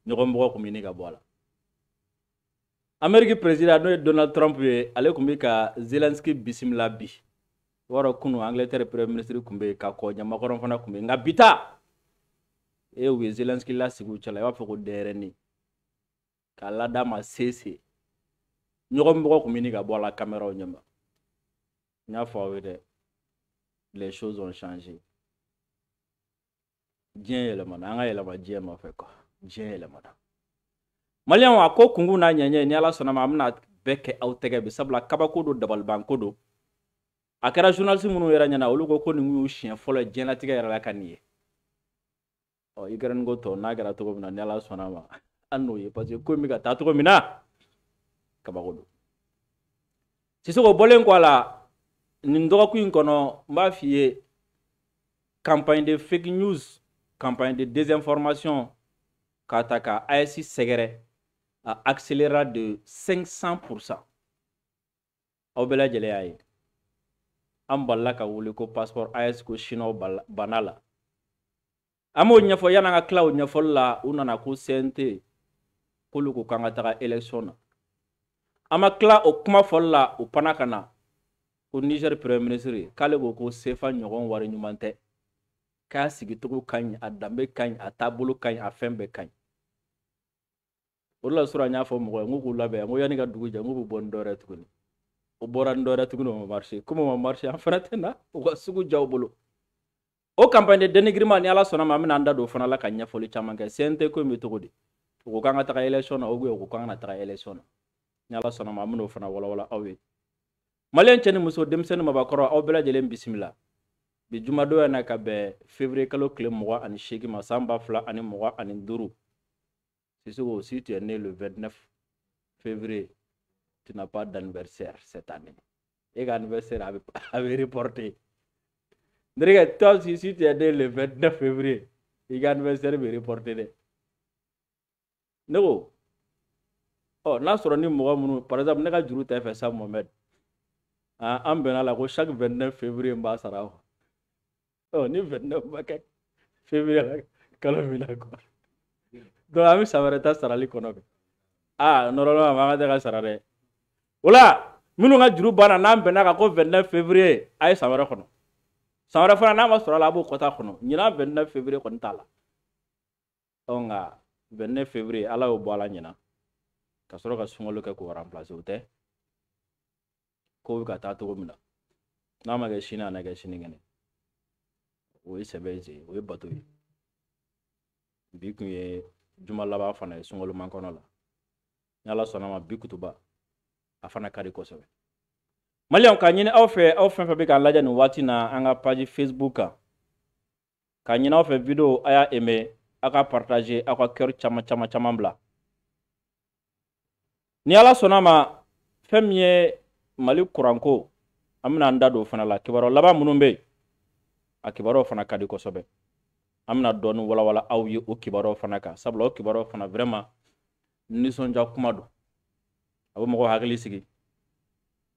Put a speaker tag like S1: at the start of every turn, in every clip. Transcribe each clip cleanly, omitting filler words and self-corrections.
S1: ɲɔgɔn mɔgɔ kun bɛ ɲini ka bɔ a la Amérique président n'o ye Donald Trump ye ale kun bɛ ka Zelensky bisimila bi wɔrɔ kunu Angleterre premier ministre kun bɛ ka kɔ ɲamakɔrɔ fana kun bɛ nka bi ta u ye Zelensky lasigi u cɛla i b'a fɔ ko denyɛrɛnin k'a lada ma sese ɲɔgɔn mɔgɔ kun bɛ ɲini ka bɔ a la caméraw ɲɛma n y'a fɔ aw ye dɛ les choses ont changé diɲɛ yɛlɛmana an ka yɛlɛma diɲɛ nɔfɛ quoi diɲɛ yɛlɛmana Maliyɛnw a ko kungun n'a ɲɛɲɛ ni Ala sɔnna ma an bɛna bɛɛ kɛ aw tɛgɛ bi sabula kabako don dabalibanko don a kɛra journaliste minnu yɛrɛ ɲɛna olu ko nin y'u siɲɛ fɔlɔ ye diɲɛlatigɛ yɛrɛ la ka nin ye Ukraine ko tɔ n'a kɛra cogo min na ni Ala sɔnna ma an n'o ye parce que ko in bɛ ka taa cogo min na kabako don Sisoko bɔlen kɔ a la nin dɔgɔkun in kɔnɔ n b'a f'i ye campagne de fake news campagne de désinformation k'a ta ka AES sɛgɛrɛ a accélérera de 500%. Aw bɛɛ lajɛlen y'a ye an balila ka wuli ko passeport AES ko Chinois banna la an m'o ɲɛfɔ yan'an ka tila o ɲɛfɔli la u nana ko CNT k'olu ko k'an ka taga élection na an ma tila o kuma fɔli la u panna ka na ko Niger premier ministre k'ale ko CFA ɲɔgɔn wari ɲuman tɛ k'a sigicogo ka ɲi a danbe ka ɲi a taabolo ka ɲi a fɛn bɛɛ ka ɲi o de la sura n y'a fɔ mɔgɔ ye n k'u labɛn n ko yanni ka dugu jɛ n k'u bɛ bɔ ni dɔ wɛrɛ tuguni o bɔra ni dɔ wɛrɛ tuguni o ma marché comme o ma marché an fana tɛ na u ka sugu ja u bolo o campagne de dénigrement ni Ala sɔnna ma an bɛna an da don o fana la ka ɲɛfɔli caman kɛ CNT ko in bɛ cogo di u ko k'an ka taga élection na ou bien u ko k'an ka taga élection na ni Ala sɔnna ma an bɛna o fana walawala aw ye Maliyɛn cɛ ni muso denmisɛnnin mabakɔrɔ aw bɛɛ lajɛlen bisimila bi jumadon na ka bɛn février kalo tile 28 ma san 2025 Sisoko si tu es né le 29 février tu n'as pas d'anniversaire cette année et l'anniversaire avait reporté toi si tu es né le 29 février et l'anniversaire avait reporté ne ko n'a sɔrɔ ni mɔgɔ minnu par exemple ne ka juru tɛ fɛ sa Mohamed an bɛnna la ko chaque 29 février n b'a sara ni 29 ma kɛ février kalo min na quoi donc an bɛ san wɛrɛ ta sarali kɔnɔ normalement an ka tɛ ka sara dɛ o la minnu ka juru banna n'an bɛnna kan ko 29 février a ye san wɛrɛ kɔnɔ san wɛrɛ fana n'a ma sɔrɔ a la a b'o kɔta kɔnɔ ɲinan 29 février kɔni t'a la nka 29 février Ala y'o bɔ a la ɲinan ka sɔrɔ ka sunkalo kɛ k'o remplacer o tɛ ko bɛ ka taa cogo min na n'a ma kɛ sini a na kɛ sinikɛnɛ o ye sɛbɛn ye o ye bato ye bi kun ye juma laban fana ye sunkaloman kɔnɔ la ni Ala sɔnna ma bi kutuba a fana ka di kosɛbɛ Maliyɛnw k'a ɲini aw fɛ aw fɛn fɛn bɛ k'an lajɛ nin waati na an ka page Facebook kan k'a ɲini aw fɛ video a y'a aimer a ka partager aw ka cœur caman bila ni Ala sɔnna ma fɛn min ye Mali kuranko an bɛna an da don o fana la kibaruya laban minnu bɛ yen a kibaruyaw fana ka di kosɛbɛ an bɛna dɔɔni walawala aw ye o kibaruyaw fana kan sabula o kibaruyaw fana vraiment nisɔndiya kuma don a bɛ mɔgɔw hakili sigi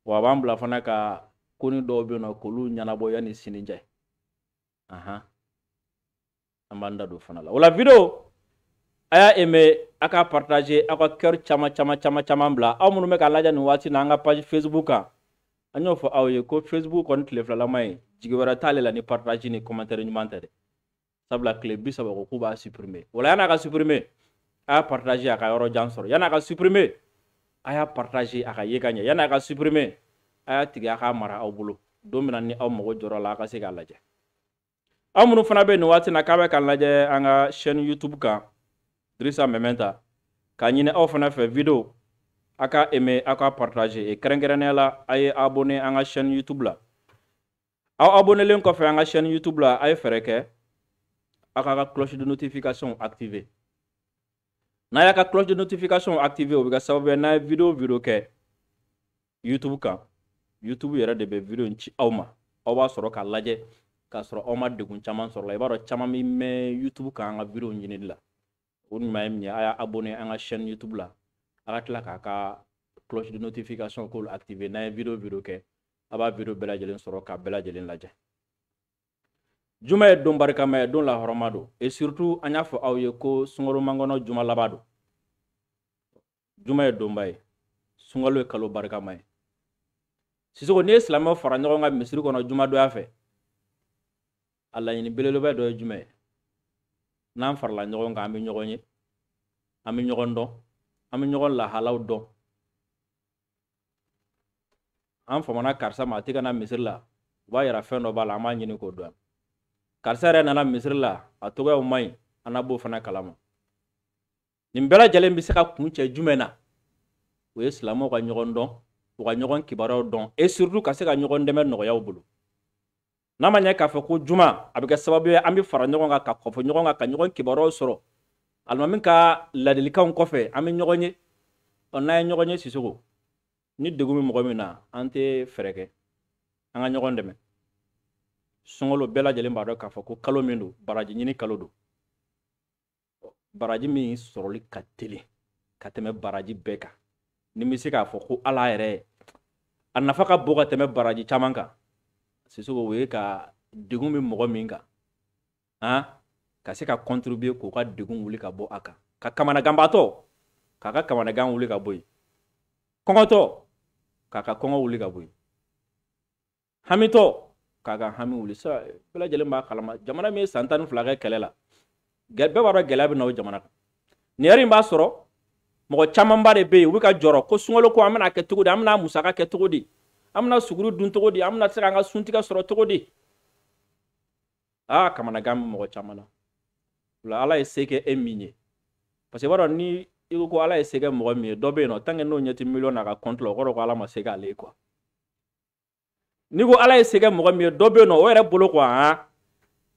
S1: wa a b'an bila fana ka ko ni dɔw bɛ yen nɔ k'olu ɲɛnabɔ yanni sini cɛ an b'an da don o fana la o la video a y'a aimer a ka partager aw ka cœur caman bila aw minnu bɛ k'a lajɛ nin waati na an ka page Facebook kan an y'o fɔ aw ye ko Facebook kɔni tile filalaman ye jigi wɛrɛ t'ale la ni partage ni commentaire ɲuman tɛ dɛ sabula tile 30 ko k'u b'a supprimer wala yan'a ka supprimer a y'a partager a ka yɔrɔ jan sɔrɔ yan'a ka supprimer a y'a partager a ka ye ka ɲɛ yan'a ka supprimer a y'a tigɛ a ka mara aw bolo don min na ni aw mago jɔra la a ka se k'a lajɛ aw minnu fana bɛ nin waati na k'a bɛ k'an lajɛ an ka chaîne YouTube kan Drissa Mementa k'a ɲini aw fana fɛ video a ka aimer a ka partager kɛrɛnkɛrɛnnenya la a ye abonné an ka chaîne YouTube la aw abonnelen kɔfɛ an ka chaîne YouTube la a ye fɛrɛ kɛ a ka cloche de notification activer n'a y'a ka cloche de notification activer o bɛ kɛ sababu ye n'a ye video kɛ YouTube kan YouTube yɛrɛ de bɛ video in ci aw ma aw b'a sɔrɔ k'a lajɛ k'a sɔrɔ aw ma degun caman sɔrɔ la i b'a dɔn caman bɛ mɛn YouTube kan an ka video ɲinini la o ɲuman ye min ye a y'a abonné an ka chaîne YouTube la a ka tila k'a ka cloche de notification k'olu activer n'a ye video kɛ a b'a video bɛɛ lajɛlen sɔrɔ k'a bɛɛ lajɛlen lajɛ juma ye don barikama ye don lahɔrɔma don et surtout an y'a fɔ aw ye ko sunkalo mangɔnɔ juma laban don juma ye donba ye sunkalo ye kalo barikama ye Sisoko n'i ye silamɛw fara ɲɔgɔn kan misiri kɔnɔ juma donya fɛ a laɲini belebeleba dɔ ye jumɛn ye n'an farala ɲɔgɔn kan an bɛ ɲɔgɔn ye an bɛ ɲɔgɔn dɔn an bɛ ɲɔgɔn lahalaw dɔn an famana karisa ma a tɛ ka na misiri la u b'a yira fɛn dɔ b'a la an b'a ɲini k'o dɔn karisa yɛrɛ nana misiri la a tɔgɔyaw man ɲi an na b'o fana kalama nin bɛɛ lajɛlen bɛ se ka kun cɛ jumɛn na o ye silamɛw ka ɲɔgɔn dɔn u ka ɲɔgɔn kibaruyaw dɔn et surtout ka se ka ɲɔgɔn dɛmɛ nɔgɔya u bolo n'a ma ɲɛ k'a fɔ ko juma a bɛ kɛ sababu ye an bɛ fara ɲɔgɔn kan ka kɔfɛ ɲɔgɔn kan ka ɲɔgɔn kibaruyaw sɔrɔ alimami ka ladilikanw kɔfɛ an bɛ ɲɔgɔn ye n'an ye ɲɔgɔn ye Sisoko ni degun bɛ mɔgɔ min na an tɛ fɛɛrɛ kɛ an ka ɲɔgɔn dɛmɛ sunkalo bɛɛ lajɛlen b'a dɔn k'a fɔ ko kalo min don baraji ɲini kalo don baraji min sɔrɔli ka teli ka tɛmɛ baraji bɛɛ kan ni bɛ se k'a fɔ ko ala yɛrɛ a nafa ka bon ka tɛmɛ baraji caman kan Sisoko o ye ka degun bɛ mɔgɔ min kan ka se ka contribuer k'o ka degun wuli ka bɔ a kan ka kamanaganbaatɔ k'a ka kamanagan wuli ka bɔ yen kɔngɔtɔ k'a ka kɔngɔ wuli ka bɔ yen hamitɔ k'a ka hami wuli sa bɛɛ lajɛlen b'a kalama jamana min ye san 12 kɛ kɛlɛ la bɛɛ b'a dɔn gɛlɛya bɛ na o jamana kan nin yɛrɛ in b'a sɔrɔ mɔgɔ camanba de bɛ yen u bɛ ka jɔrɔ ko sunkalo ko an bɛna kɛ cogo di an bɛna musaka kɛ cogo di an bɛna suguri dun cogo di an bɛna se k'an ka suntigɛ sɔrɔ cogo di kamanagan bɛ mɔgɔ caman na o la ala ye se kɛ e min ye parce que i b'a dɔn ni i ko ala ye se kɛ mɔgɔ min ye dɔ bɛ yen nɔ tant que n'o ɲɛ tɛ miliyɔn na a ka compte la o kɔrɔ ko ala ma se k'ale ye quoi ni ko ala ye se kɛ mɔgɔ min ye dɔ bɛ yen nɔ o yɛrɛ bolo quoi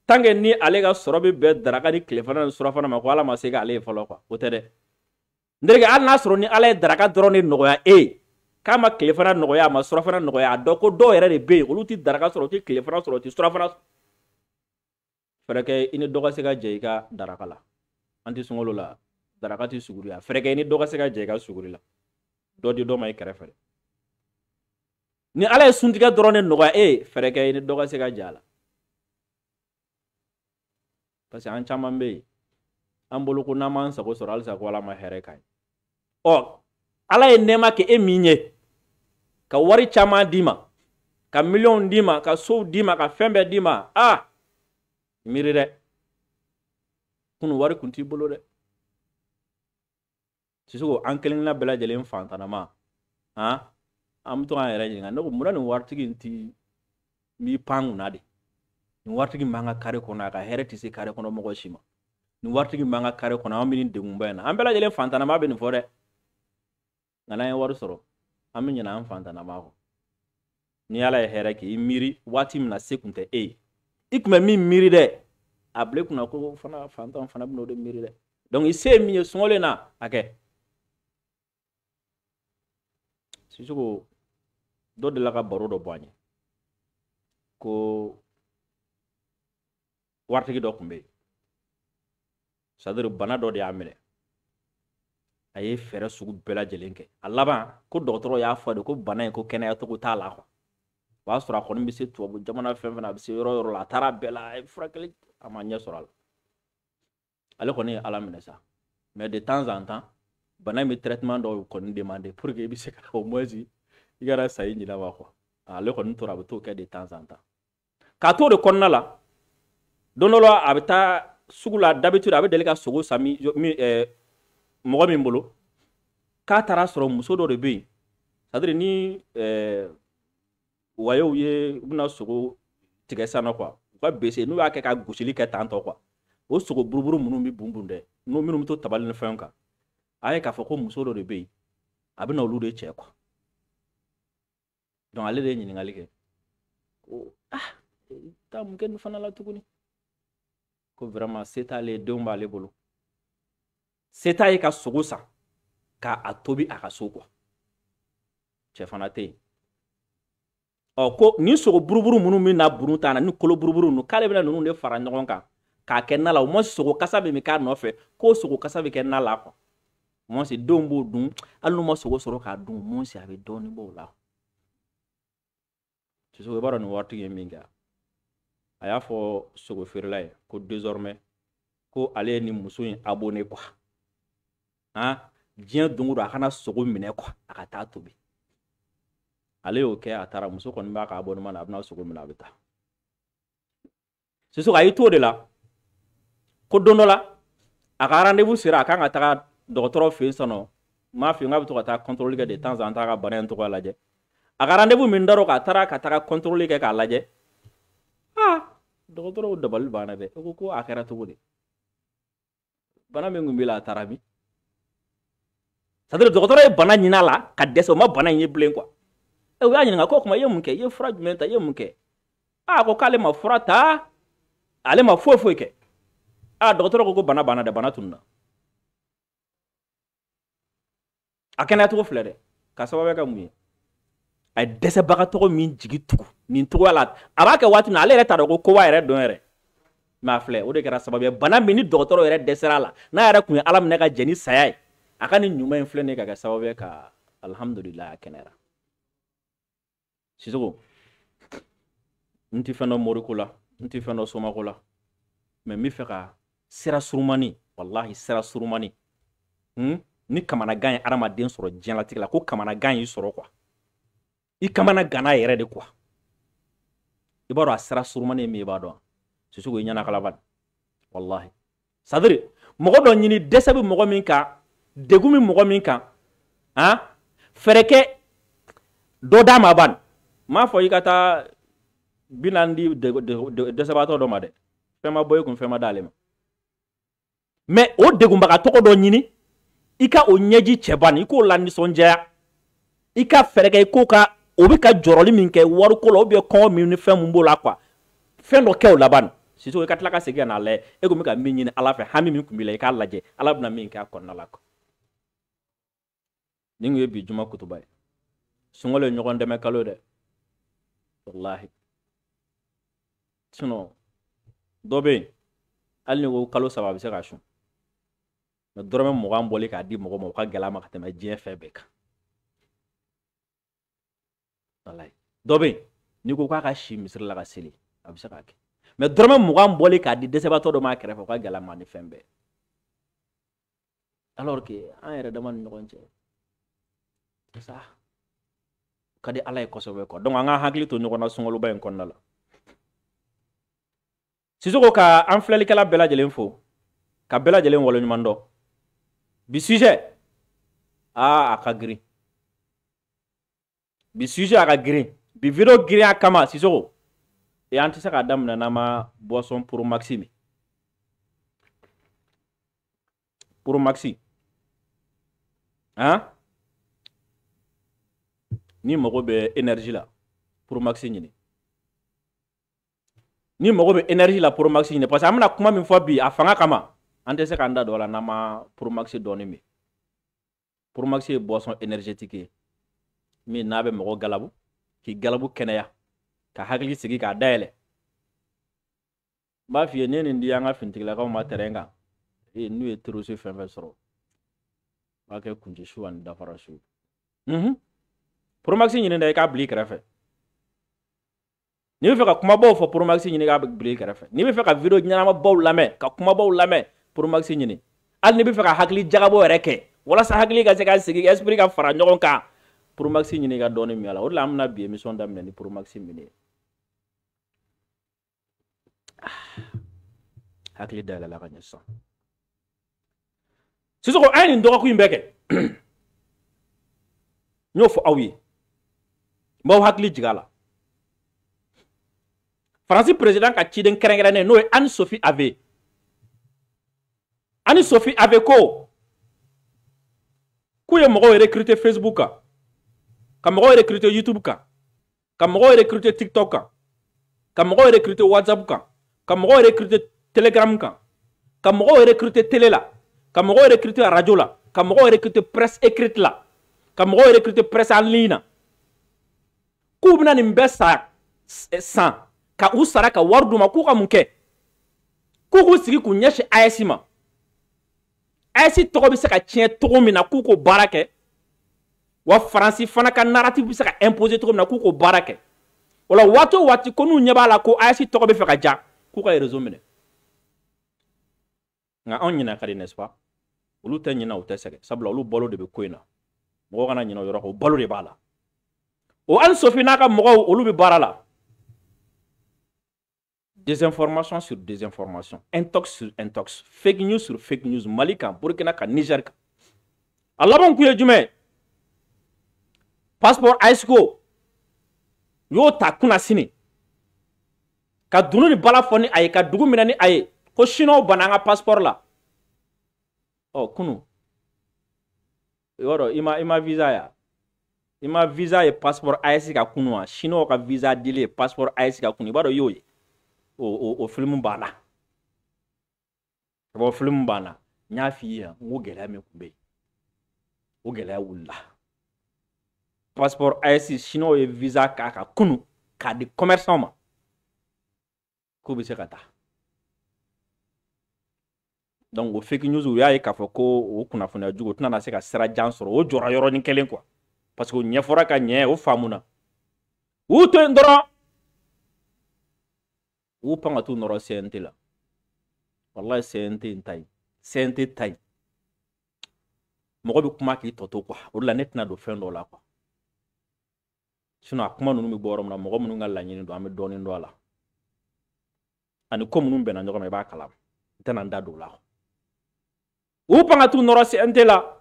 S1: tant que ni ale ka sɔrɔ bɛ bɛn daraka ni tilefana ni surafana ma ko ala ma se k'ale ye fɔlɔ quoi o tɛ dɛ n terikɛ hali n'a sɔrɔ ni ala ye daraka dɔrɔn de nɔgɔya e ye k'a ma tilefana nɔgɔya a ma surafana nɔgɔya a dɔn ko dɔw yɛrɛ de bɛ yen olu tɛ daraka sɔrɔ u tɛ tilefana sɔrɔ u tɛ surafana fɛrɛ kɛ i ni dɔ ka se ka jɛ i ka daraka la an tɛ sunkalo la daraka tɛ suguri la fɛrɛ kɛ i ni dɔ ka se ka jɛ i ka suguri la dɔ di dɔ ma i kɛrɛfɛ ni ala ye suntigɛ dɔrɔn de nɔgɔya e ye fɛrɛ kɛ i ni dɔ ka se ka jɛ a la parce que an caman bɛ yen an bolo ko n'an m'an sago sɔrɔ halisa ko ala ma hɛrɛ k'a ye ala ye nɛɛma kɛ e min ye ka wari caman d'i ma ka miliyɔnw d'i ma ka sow d'i ma ka fɛn bɛɛ d'i ma miiri dɛ kunun wari kun t'i bolo dɛ Sisoko an kelenkelenna bɛɛ lajɛlen fantanama an bɛ to k'an yɛrɛ ɲininka ne ko munna nin waritigi in t'i b'i pan kunna de nin waritigi m'an ka kare kɔnɔ a ka hɛrɛ tɛ se kare kɔnɔ mɔgɔ si ma nin waritigi m'an ka kare kɔnɔ an bɛ nin degunba in na an bɛɛ lajɛlen fantanama bɛ nin fɔ dɛ nka n'an ye wari sɔrɔ an bɛ ɲinɛ an fantanama kɔ ni ala ye hɛrɛ kɛ i miiri waati min na se kun tɛ e ye i tun bɛ min miiri dɛ a bila i kunna ko fana fantanw fana bɛ n'o de miiri dɛ donc i se ye min ye sunkalo in na a kɛ Sisoko dɔ delila ka baro dɔ bɔ an ye ko waritigi dɔ tun bɛ yen c'est à dire bana dɔ de y'a minɛ a ye fɛɛrɛ sugu bɛɛ lajɛlen kɛ a laban ko dɔgɔtɔrɔ y'a fɔ de ko bana in ko kɛnɛya cogo t'a la quoi o b'a sɔrɔ a kɔni bɛ se tubabu jamana fɛn fɛn a bɛ se yɔrɔ yɔrɔ la a taara bɛɛ la a ye furakɛli a ma ɲɛ sɔrɔ a la ale kɔni ye ala minɛ sa mais de temps en temps bana in bɛ traitement dɔw kɔni demander pour que i bɛ se ka au moins i kana sa i ɲinɛ ma quoi ale kɔni tora a bɛ t'o kɛ de temps en temps k'a to o de kɔnɔna la don dɔ la a bɛ taa sugu la d'habitude a bɛ deli ka sogo san mɔgɔ min bolo k'a taara sɔrɔ muso dɔ de bɛ yen c'est à dire ni wayew ye u bɛna sogo tigɛ san na quoi u ka bese n'u y'a kɛ ka gosili kɛ tan tɔ quoi o sogo buruburu minnu bɛ bunbun dɛ n'o minnu bɛ to tabali ni fɛnw kan a ye k'a fɔ ko muso dɔ de bɛ yen a bɛ na olu de cɛ quoi donc ale de ye ɲininkali kɛ ko taa mun kɛ nin fana la tuguni ko vraiment se t'ale ye denw b'ale bolo se t'a ye ka sogo san k'a tobi a ka so quoi cɛ fana tɛ yen ko ni sogo buruburu minnu bɛ na burun ta na ni kolo buruburu ninnu k'ale bɛna ninnu de fara ɲɔgɔn kan k'a kɛ na la au moins sogo kasa bɛ min k'a nɔfɛ k'o sogo kasa bɛ kɛ na la quoi au moins denw b'o dun hali n'u ma sogo sɔrɔ k'a dun au moins a bɛ dɔɔnin bɔ o la Sisoko i b'a dɔn nin waritigi ye min kɛ a y'a fɔ sogo feerela ye ko désormais ko ale ni muso in abonné quoi hein diɲɛ don o don a kana sogo minɛ quoi a ka taa tobi ale y'o kɛ a taara muso kɔni b'a ka abonnement na a bɛna sogo minɛ a bɛ taa Sissoko a y'i to de la ko don dɔ la a ka rendez-vous sera a kan ka taga dɔgɔtɔrɔ fɛ yen sɔnɔ m'a fɛ yen k'a bɛ to ka taa contrôle kɛ de temps en temps ka bana in tɔgɔ lajɛ a ka rendez-vous min dar'o kan a taara ka taga contrôle kɛ k'a lajɛ dɔgɔtɔrɔw dabali banna dɛ ko a kɛra cogo di bana min kun b'i la a taara bi c'est-à-dire dɔgɔtɔrɔ ye bana ɲin'a la ka dɛsɛ o ma bana in ye bilen quoi u y'a ɲininka ko o tuma i ye mun kɛ i ye fura jumɛn ta i ye mun kɛ ko k'ale ma fura ta ale ma foyi foyi kɛ dɔgɔtɔrɔ ko bana banna dɛ bana tununna a kɛnɛyacogo filɛ dɛ ka sababu kɛ mun ye a ye dɛsɛbagatɔgɔ min jigi tugu nin cogoya la a b'a kɛ waati min na ale yɛrɛ t'a dɔn ko kowa yɛrɛ dɔn yɛrɛ mais a filɛ o de kɛra sababu ye bana min ni dɔgɔtɔrɔ yɛrɛ dɛsɛra a la n'a yɛrɛ kun ye ala minɛ ka jɛ ni saya ye a ka nin ɲuman in filɛ nin ka kɛ sababu ye ka alhamdulilayi a kɛnɛyara Sissoko n tɛ fɛn dɔ moriko la n tɛ fɛn dɔ somako la mais n bɛ fɛ ka sira surumani wallahi sira surumani ni kamanagan ye adamaden sɔrɔ diɲɛlatigɛ la ko kamanagan y'i sɔrɔ quoi i kamana gana yɛrɛ de quoi i b'a dɔn a sira surumani min i b'a dɔn Sissoko i ɲɛna kalaba wallahi c'est à dire mɔgɔ dɔ ɲini dɛsɛ bɛ mɔgɔ min kan degun bɛ mɔgɔ min kan fɛrɛ kɛ dɔ d'a ma ban m'a fɔ i ka taa bi naani di dɛsɛbaatɔ dɔ ma dɛ fɛn ma bɔ i kun fɛn ma d'ale ma mais o degunbaga tɔgɔ dɔ ɲini i ka o ɲɛji cɛ ban i k'o la nisɔndiya i ka fɛrɛ kɛ i k'o ka o bɛ ka jɔrɔli min kɛ wariko la ou bien kɔngɔ min ni fɛn mun b'o la quoi fɛn dɔ kɛ o laban Sissoko i ka tila ka segin ka n'a lajɛ e kun bɛ ka min ɲini ala fɛ hami min kun b'i la i k'a lajɛ ala bɛna min kɛ a kɔnɔna la nin kun ye bi juma kutuba ye sunkalo ye ɲɔgɔn dɛmɛ kalo dɛ wallahi sinon dɔ bɛ yen hali ni ko kalo 3 a bɛ se ka sun mais dɔrɔmɛ 20 bɔli k'a di mɔgɔ ma o ka gɛlɛ a ma ka tɛmɛ diɲɛ fɛn bɛɛ kan wallahi dɔ bɛ yen n'i ko k'a ka si misiri la ka seli a bɛ se k'a kɛ mais dɔrɔmɛ 20 bɔli k'a di dɛsɛbaatɔ dɔ ma a kɛrɛfɛ o ka gɛlɛ a ma ni fɛn bɛɛ alors que an yɛrɛ dama ni ɲɔgɔn cɛ c'est ça ka di ala ye kosɛbɛ quoi donc an ka hakili to ɲɔgɔn na sunkaloba in kɔnɔna la Sissoko ka an filɛlikɛla bɛɛ lajɛlen fo ka bɛɛ lajɛlen waleɲuman dɔn bi sujet a ka girin bi sujet a ka girin bi video girin a kama Sissoko an tɛ se k'a daminɛ n'an ma boisson Pro Maxi min Pro Maxi ni mago bɛ énergie la Pro Maxi ɲini ni mago bɛ énergie la Pro Maxi ɲini parce que an bɛna kuma min fɔ bi a fanga kama an tɛ se k'an da don a la n'an ma Pro Maxi dɔɔni min Pro Maxi ye boisson énergétique ye min n'a bɛ mɔgɔ galabu k'i galabu kɛnɛya ka hakili sigi k'a dayɛlɛ n b'a f'i ye ne nin di an ka finitigilakaw ma terrain kan n'u ye terroristes fɛn fɛn sɔrɔ b'a kɛ kunci su ani dafara su Pro Maxi ɲini dɛ i k'a bila i kɛrɛfɛ n'i bɛ fɛ ka kumabaw fɔ Pro Maxi ɲini k'a bila i kɛrɛfɛ n'i bɛ fɛ ka video ɲɛnamabaw lamɛn ka kumabaw lamɛn Pro Maxi ɲini hali n'i bɛ fɛ ka hakili jagabɔ yɛrɛ kɛ walasa hakili ka se ka sigi esprit ka fara ɲɔgɔn kan Pro Maxi ɲini ka dɔɔni min a la o de la an bɛna bi émission daminɛ ni Pro Maxi min ye hakili dayɛlɛla ka ɲɛ sisan Sissoko an ye nin dɔgɔkun in bɛɛ kɛ n y'o fɔ aw ye n b'aw hakili jigin a la Faransi président ka ciden kɛrɛnkɛrɛnnen n'o ye Anne Sophie Ave Anne Sophie Ave ko k'u ye mɔgɔw recruter Facebook kan ka mɔgɔw recruter YouTube kan ka mɔgɔw recruter TikTok kan ka mɔgɔw recruter WhatsApp kan ka mɔgɔw recruter Telegram kan ka mɔgɔw recruter télé la ka mɔgɔw recruter radio la ka mɔgɔw recruter presse écrite la ka mɔgɔw recruter presse en ligne na k'u bɛna nin bɛɛ san ka u sara ka wari d'u ma k'u ka mun kɛ k'u k'u sigi k'u ɲɛsin AES ma AES tɔgɔ bɛ se ka tiɲɛ cogo min na k'u k'o baara kɛ wa Faransi fana ka narrative bɛ se ka imposer cogo min na k'u k'o baara kɛ wala wato wati ko nu nyaba la ko ayasi to be fe ka ja ku ka réseau mine nga on nyina kadi n'est-ce pas olu te nyina o te sege sabla olu bolo de be koina mo kana nyina yoro ko bolo de bala o an sofina ka mo olu be barala désinformation sur désinformation, intox sur intox, fake news sur fake news, Mali kan, Burkina kan, Niger kan. Allah bon kuye jume. Passeport AISCO. Yo ta kuna sini. Ka dunu ni bala foni aye, ka dugu mina ni aye. Ko shino bananga passeport la. Oh kunu. Yoro ima visa ya. Ima visa ye passeport AISCO ka kunwa. Shino ka visa dile passeport AISCO ka kunu. Baro yoye. O film bana o film bana nya fi ya ngo gele me kumbe o gele wulla passeport AIC chino e visa ka kunu ka di commerçant ma ko bi se kata donc o fake news o yaye ka fo ko o kuna funa jugo tuna na se ka sera jansoro o jora yoro ni kelen quoi parce que nya fora ka nya o famuna o to ndoro ou panga tu noro CNT la wallahi CNT ntai CNT tai mo bi kuma ki toto quoi o la net na do fen do la quoi sino akuma nunu mi borom na mo munu ngal la nyini do am do ni ndo la ani ko munu be na nyogo me ba kalam tana nda do la ou panga tu noro CNT la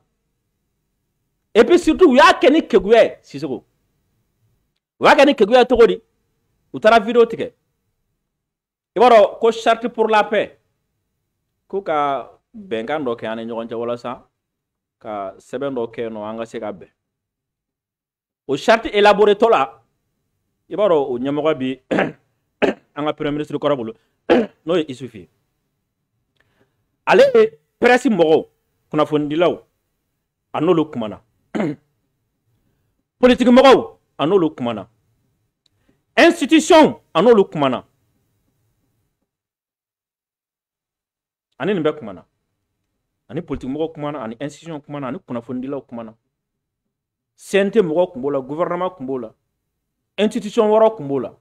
S1: et puis surtout ya keni kegwe sisoko wa keni kegwe to godi utara video tike ibaro ko charte pour la paix ko ka bengan do ke ane nyogon wala sa ka seben do ke no anga se ka be o charte élaboré to la ibaro o nyamoga bi anga premier ministre ko rabulu no il suffit ale presse mogo kuna fondi law anolo kumana politique mogo anolo kumana institution anolo kumana ani nimbe kumana ani politique mogo kumana ani institution kumana ani kuna fondila kumana CNT mogo kumbola gouvernement kumbola institution woro kumbola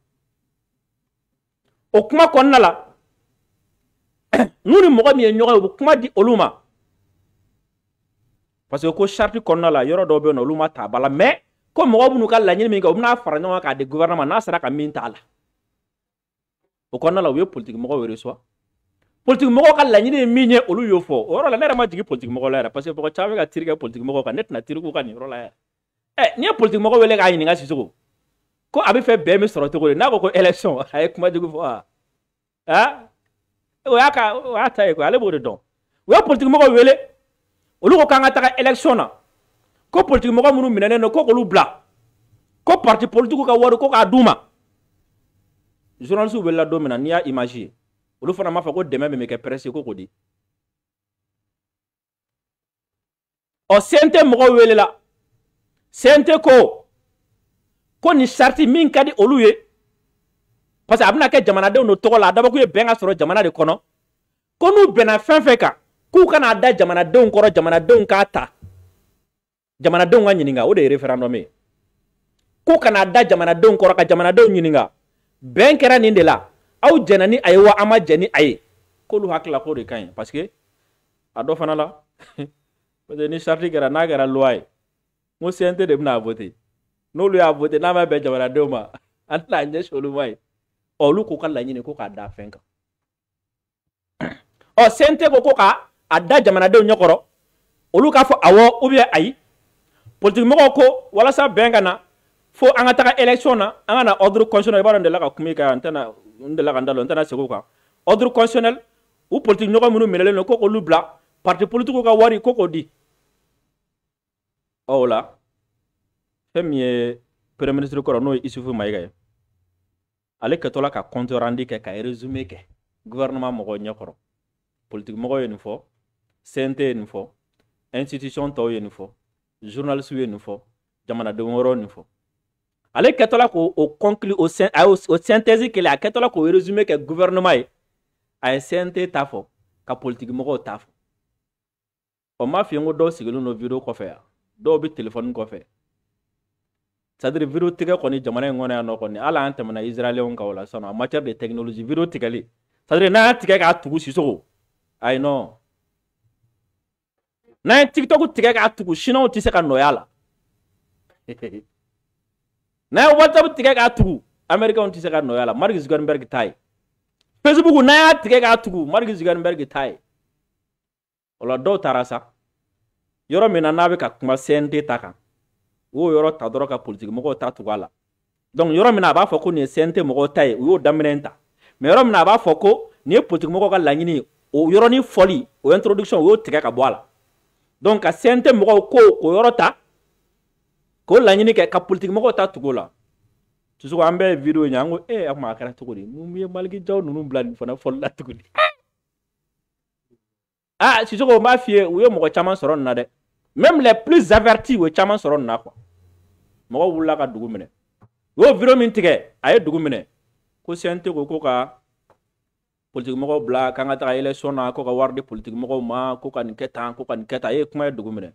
S1: o kuma konna la nuni mogo mi nyoga kuma di oluma parce que ko charte konna la yoro do be no oluma ta bala mais ko mogo bunu kala nyini mi ga umna fara nyoga ka de gouvernement na sara ka min tala o konna la we politique mogo we reçoit politique mogo ka lañine miñe olu yo fo oro la nera ma jigi politique mogo la parce que boko chawe ga tirga politique mogo ka net na tirgu ka ni ro la ni politique mogo wele ga yini nga sisugo ko abi fe be mi soro to ko na ko élection ay kuma jigu fo o yaka o ata ko ale bo de don we politique mogo wele olu ko kanga ta élection na ko politique mogo munu minene no ko lu bla ko parti politique ka woro ko ka duma journaliste wele do mena ni ya imagine olu fana ma fa ko deme be ke presse ko di o CNT mogo wele la CNT ko ni charte min kadi olu ye parce que abna ke jamana de no to la daba ko ye benga soro jamana de kono ko nu bena fenfeka ku kana da jamana de nkoro jamana de ka ta jamana de nga nyininga o de referendum e ku kana da jamana de nkoro ka jamana de nyininga ben kera ni de la aw jenani ay wa ama jeni ay ko lu hakla ko de kan parce que ado fana la parce ni charte gara na gara loi mo CNT de na voter no lu ya voter na ma be jamana de ma an la nye solu mai o lu ko kala nyine ko ka da fenka o CNT ko ka adda jamana de nyokoro o lu ka fo awo ou bien ay politique mo ko wala sa benga na fo anga taka élection na anga na ordre constitutionnel baron de la ka kumika antana ndela kandalo antana sego ka ordre constitutionnel ou politique nyoko munu menele no ko lu bla parti politique ko wari ko di o la premier ministre ko no isufu mayiga ale ketola ka compte rendu ke ka résumé ke gouvernement mo nyokoro politique mo yeni fo CNT yeni fo institution to yeni fo journaliste yeni fo jamana de woro ni fo ale ketola ko o conclu au synthèse que la ketola ko résumé que gouvernement ay CNT tafo ka politique mo ko tafo o ma fi ngo do sigelu no video ko fe do bi téléphone ko fe c'est-à-dire vidéo tigɛ kɔni jamana in kɔnɔ yan nɔ kɔni ala an tɛmɛna israéliens kan o la sisan en matière de technologie vidéo tigɛli c'est-à-dire n'a y'a tigɛ k'a tugu Sisoko ayi non n'a ye TikTok tigɛ k'a tugu chinois tɛ se ka nɔya la n'a ye WhatsApp tigɛ k'a tugu américains tɛ se ka nɔya la Mark Zuckerberg ta ye Facebook n'a y'a tigɛ k'a tugu Mark Zuckerberg ta ye o la dɔw taara sa yɔrɔ min na n'a bɛ ka kuma CNT ta kan o yɔrɔ ta dɔrɔn ka politique mɔgɔw ta tugu a la donc yɔrɔ min na a b'a fɔ ko nin ye CNT mɔgɔw ta ye u y'o daminɛ ta mais yɔrɔ min na a b'a fɔ ko nin ye politique mɔgɔw ka laɲini o yɔrɔnin fɔli o introduction o y'o tigɛ ka bɔ a la donc ka CNT mɔgɔw ko o yɔrɔ ta k'o laɲini kɛ ka politique mɔgɔw ta tugu o la Sisoko an bɛɛ ye video ɲɛ an ko a kuma a kɛra cogo di mun ye Maliki Jaw ninnu bila nin fana fɔli la tuguni Sisoko n b'a f'i ye u ye mɔgɔ caman sɔrɔ nin na dɛ même les plus avertis u ye caman sɔrɔ nin na quoi mɔgɔw wulila ka dugu minɛ u y'o video min tigɛ a ye dugu minɛ ko CNT ko ka politique mɔgɔw bila k'an ka taga élection na ko ka wari di politique mɔgɔw ma ko ka nin kɛ tan ko ka nin kɛ tan a ye kuma ye dugu minɛ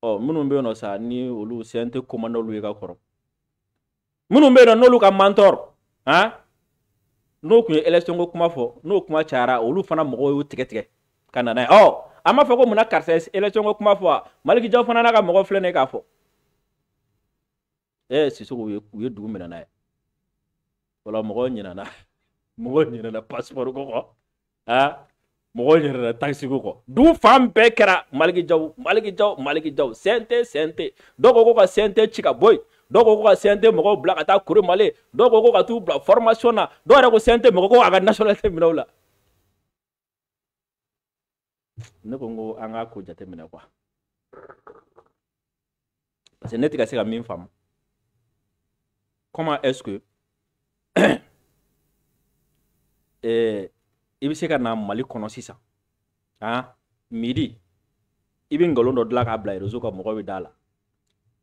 S1: minnu bɛ yen nɔ sa ni olu CNT commandant olu ye ka kɔrɔ minnu bɛ yen nɔ n'olu ka mentor n'o kun ye élection ko kuma fɔ n'o kuma cayara olu fana mɔgɔw y'u tigɛ ka na n'a ye an b'a fɔ ko munna karisa ye élection ko kuma fɔ wa Maliki Jaw fana n'a ka mɔgɔ filɛ nin ye k'a fɔ Sisoko u ye dugu minɛ n'a ye wala mɔgɔw ɲinɛna passeport ko kɔ mɔgɔw ɲinɛna taxi ko kɔ dugu fan bɛɛ kɛra Maliki Jaw CNT dɔw ko ka CNT ci ka bɔ yen dɔw ko ka CNT mɔgɔw bila ka taa Kore Male dɔw ko ka t'u bila formation na dɔw yɛrɛ ko CNT mɔgɔ ko a ka nationalité minɛ u la ne ko n ko an k'a ko jateminɛ quoi parce que ne tɛ ka se ka min faamu comment est-ce que i bɛ se ka na Mali kɔnɔ sisan midi i bɛ nkalon dɔ dilan k'a bila réseau kan mɔgɔw bɛ da la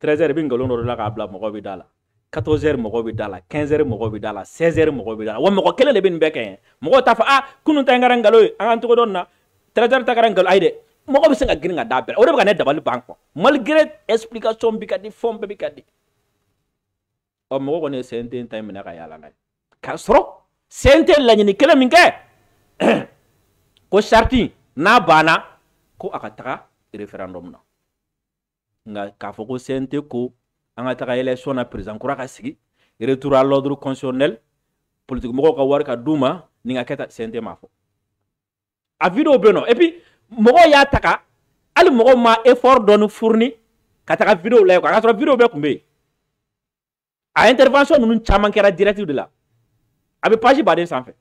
S1: 13h i bɛ nkalon dɔ dilan k'a bila mɔgɔw bɛ da la 14h mɔgɔw bɛ da la 15h mɔgɔw bɛ da la 16h mɔgɔw bɛ da la wa mɔgɔ kelen de bɛ nin bɛɛ kɛ mɔgɔw t'a fɔ kunun ta in kɛra nkalon ye an k'an tɔgɔ dɔn nin na 13h ta kɛra nkalon ayi dɛ mɔgɔ bɛ se ka girin ka da bɛɛ o de bɛ ka ne dabali ban quoi malgré explication bɛ ka di fɛn bɛɛ bɛ ka di mɔgɔ kɔni ye CNT ta in minɛ ka yaala n'a ye k'a sɔrɔ CNT laɲini kelen min kɛ ko charte n'a banna ko a ka taga référendum na nka k'a fɔ ko CNT ko an ka taga élection na président kura ka sigi retour à l'ordre constitutionnel politique mɔgɔw ka wari ka d'u ma ni ka kɛ ta CNT m'a fɔ a vidéo bɛ yen nɔ et puis mɔgɔw y'a taga hali mɔgɔw ma effort dɔɔni fourni ka taga vidéo lajɛ quoi a ka sɔrɔ vidéo bɛɛ tun bɛ yen a intervention ninnu caman kɛra direct de la a bɛ page baden sanfɛ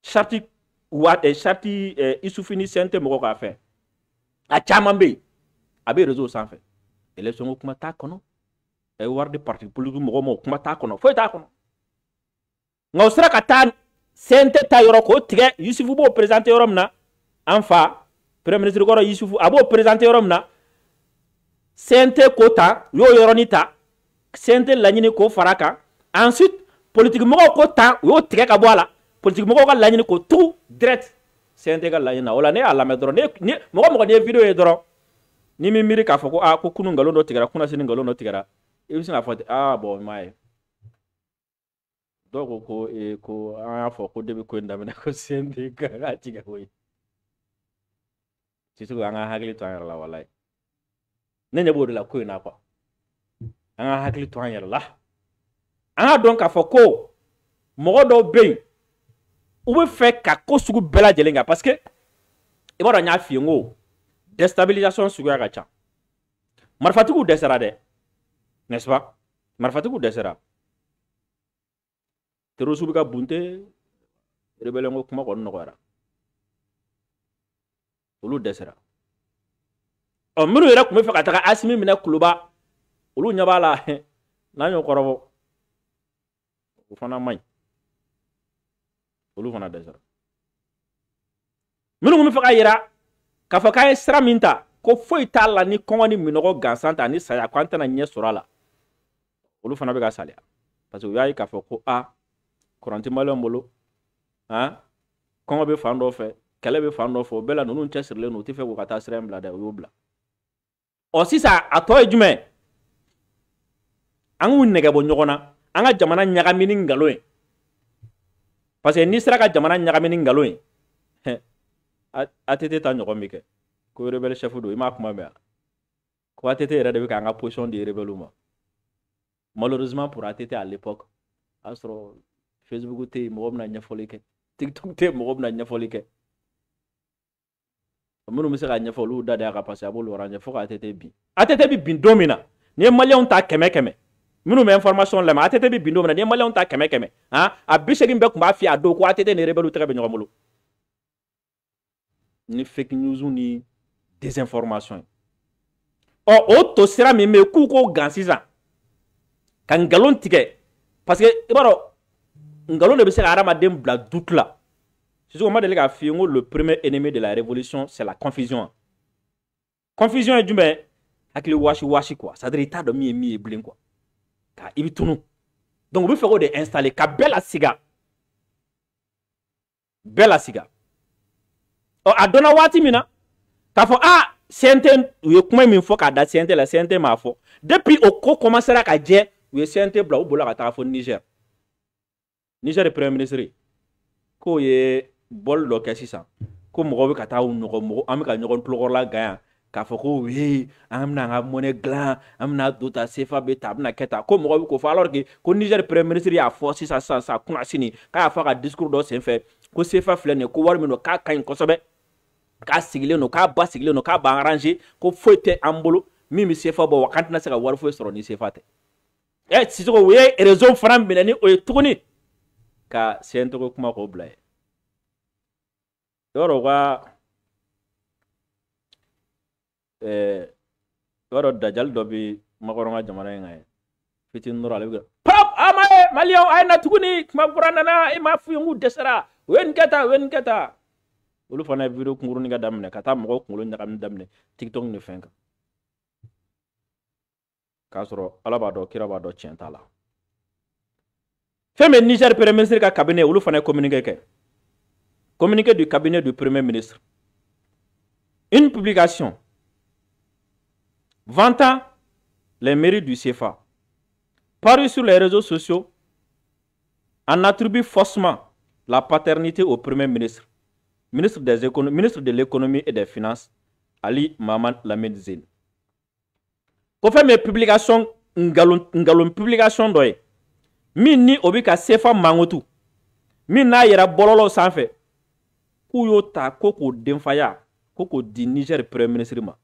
S1: charte Issoufou ni CNT mɔgɔw k'a fɛ a caman bɛ yen a bɛ réseau sanfɛ élection ko kuma t'a kɔnɔ wari di parti politique mɔgɔw ma o kuma t'a kɔnɔ foyi t'a kɔnɔ nka o sera ka taa CNT ta yɔrɔ k'o tigɛ Yusufu b'o présenté yɔrɔ min na an fa premier ministre kɔrɔ Yusufu a b'o présenté yɔrɔ min na CNT ko ta u y'o yɔrɔnin ta CNT laɲini k'o fara kan ensuite politique mɔgɔw ko ta u y'o tigɛ ka bɔ a la politique mɔgɔw ka laɲini k'o tugu direct CNT ka laɲini na o la ne y'a lamɛn dɔrɔn mɔgɔ n'i ye vidéo ye dɔrɔn ni min miiri k'a fɔ ko ko kunun nkalon dɔ tigɛra kunasini nkalon dɔ tigɛra i bɛ se k'a fɔ bon i m'a ye dɔw ko an y'a fɔ ko depuis ko in daminɛ ko CNT ka tigɛ o ye Sisoko an ka hakili to an yɛrɛ la walayi ne ɲɛ b'o de la ko in na quoi an ka hakili to an yɛrɛ la an ka dɔn k'a fɔ ko mɔgɔ dɔw bɛ yen u bɛ fɛ ka ko sugu bɛɛ lajɛlen kɛ parce que i b'a dɔn n y'a f'i ye n ko déstabilisation suguya ka ca marifatigiw dɛsɛra dɛ n'est-ce pas marifatigiw dɛsɛra terroristes bɛ ka bunte rebelle ko kuma kɔni nɔgɔyara olu dɛsɛra minnu yɛrɛ tun bɛ fɛ ka taga Asimi minɛ Kuluba olu ɲɛ b'a la n'an y'o kɔrɔbɔ o fana man ɲi olu fana dɛsɛra minnu tun bɛ fɛ ka yira k'a fɔ k'a ye sira min ta ko foyi t'a la ni kɔngɔ ni minɔgɔ gansan ta ni saya ko an tɛna ɲɛ sɔrɔ a la olu fana bɛ ka saliya parce que u y'a ye k'a fɔ ko courant tɛ maliyɛnw bolo kɔngɔ bɛ fan dɔ fɛ kɛlɛ bɛ fan dɔ fɛ o bɛɛ la ninnu cɛsirilen don u tɛ fɛ k'u ka taa sira in bila dɛ u y'o bila o sisa a tɔ ye jumɛn an k'u nɛgɛ bɔ ɲɔgɔn na an ka jamana ɲagami ni ngalon ye parce que n'i sera ka jamana ɲagami ni ngalon ye ATT ta ɲɔgɔn bi kɛ ko rebelle chef do i m'a kuma mɛn ko ATT yɛrɛ de bɛ k'an ka position di rebelle ma malheureusement pour ATT à l'époque a sɔrɔ Facebook tɛ yen mɔgɔ bɛna ɲɛfɔli kɛ TikTok tɛ yen mɔgɔ bɛna ɲɛfɔli kɛ minnu bɛ se ka ɲɛfɔ olu da de y'a ka parce que a b'olu orange fo ka ATT bin ATT bɛ bin don min na n'i ye maliyɛnw ta kɛmɛ kɛmɛ minnu bɛ information lamɛn ATT bɛ bin don min na n'i ye maliyɛnw ta kɛmɛ kɛmɛ a 80 bɛɛ tun b'a f'i ye a don ko ATT ni rebelle tɛgɛ bɛ ɲɔgɔn bolo ni fake news ni désinformation ye o to sira min bɛ yen k'u k'o gan sisan ka ngalon tigɛ parce que i b'a dɔn ngalon de bɛ se ka hadamaden bila doute la c'est ce qu'on m'a deli k'a f'i ye ko le premier ennemi de la révolution c'est la confusion confusion ye jumɛn hakili wasi quoi c'est à dire i t'a dɔn min ye bilen quoi ka i bɛ tunu donc u bɛ fɛ k'o de installer ka bɛɛ lasiga a donna waati min na k'a fɔ CNT u ye kuma min fɔ k'a da CNT la CNT m'a fɔ depuis o ko commencera ka jɛ u ye CNT bila u bolila ka taga fɔ Niger premier ministre k'o ye bɔl dɔ kɛ sisan ko mɔgɔw bɛ ka taa ɲɔgɔn an bɛ ka ɲɔgɔn tulokɔrɔla gan k'a fɔ ko oui an bɛna an ka monnaie dilan an bɛna don ta CFA bɛ ta a bɛna kɛ tan ko mɔgɔw bɛ k'o fɔ alors que ko Niger premier ministre y'a fɔ sisan kunna sini k'a y'a fɔ a ka discours dɔ senfɛ ko CFA filɛ nin ye ko wari min don k'a ka ɲi kosɛbɛ k'a sigilen don k'a ba sigilen don k'a b'an arranger ko foyi tɛ an bolo min bɛ CFA bɔ wa k'an tɛna se ka wari foyi sɔrɔ ni CFA tɛ Sisoko u ye réseau fana minɛ ni o ye tuguni ka CNT ko kuma k'o bila ye yɔrɔ dajali dɔ bɛ Makɔrɔn ka jamana in kan ye fitini dɔrɔn ale bɛ kɛ pap maliyɛnw a ye na tuguni kuma kura nana e m'a f'u ye n k'u dɛsɛra u ye nin kɛ tan olu fana ye vidéo kunkurunin kɛ daminɛ ka taa mɔgɔw kunkolo ɲagami daminɛ TikTok ni fɛn kan k'a sɔrɔ Ala b'a dɔn kira b'a dɔn tiɲɛ t'a la fɛn min Niger premier ministre ka cabinet olu fana ye communiqué du cabinet du premier ministre une publication vantant les mérites du CFA paru sur les réseaux sociaux en attribue faussement la paternité au premier ministre ministre de l'économie et des finances Ali Maman Lamine Zen ko fɛn min publication ngalon publication dɔ ye min ni o bɛ ka CFA mankutu min n'a yɛrɛ bɔlɔlɔw sanfɛ k'u y'o ta ko k'o denfaya ko k'o di Niger premier ministre ma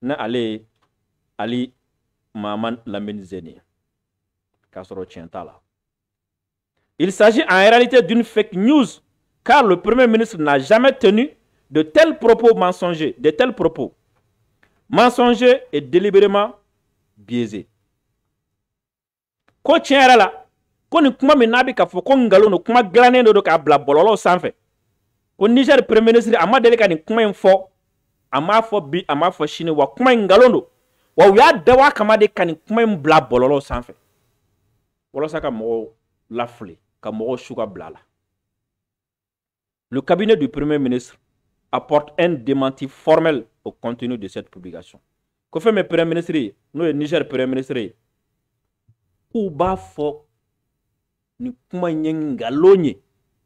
S1: ne ale ye Ali Maman Lamine Zen ye k'a sɔrɔ tiɲɛ t'a la il s'agit en réalité d'une fake news car le premier ministre n'a jamais tenu de tels propos mensongers et délibérément biaisés ko tiɲɛ yɛrɛ la ko nin kuma min n'a bɛ ka fɔ ko ngalon don kuma dilannen de don k'a bila bɔlɔlɔw sanfɛ ko Niger premier ministre a ma deli ka nin kuma in fɔ a m'a fɔ bi a m'a fɔ sini wa kuma in ngalon don wa u y'a dabɔ a kama de ka nin kuma in bila bɔlɔlɔw sanfɛ walasa ka mɔgɔw lafili ka mɔgɔw su ka bila la le cabinet du premier ministre apporte un démenti formel au contenu de cette publication ko fɛn min premier ministre ye n'o ye Niger premier ministre ye k'u b'a fɔ ni kuma in ye ngalon ye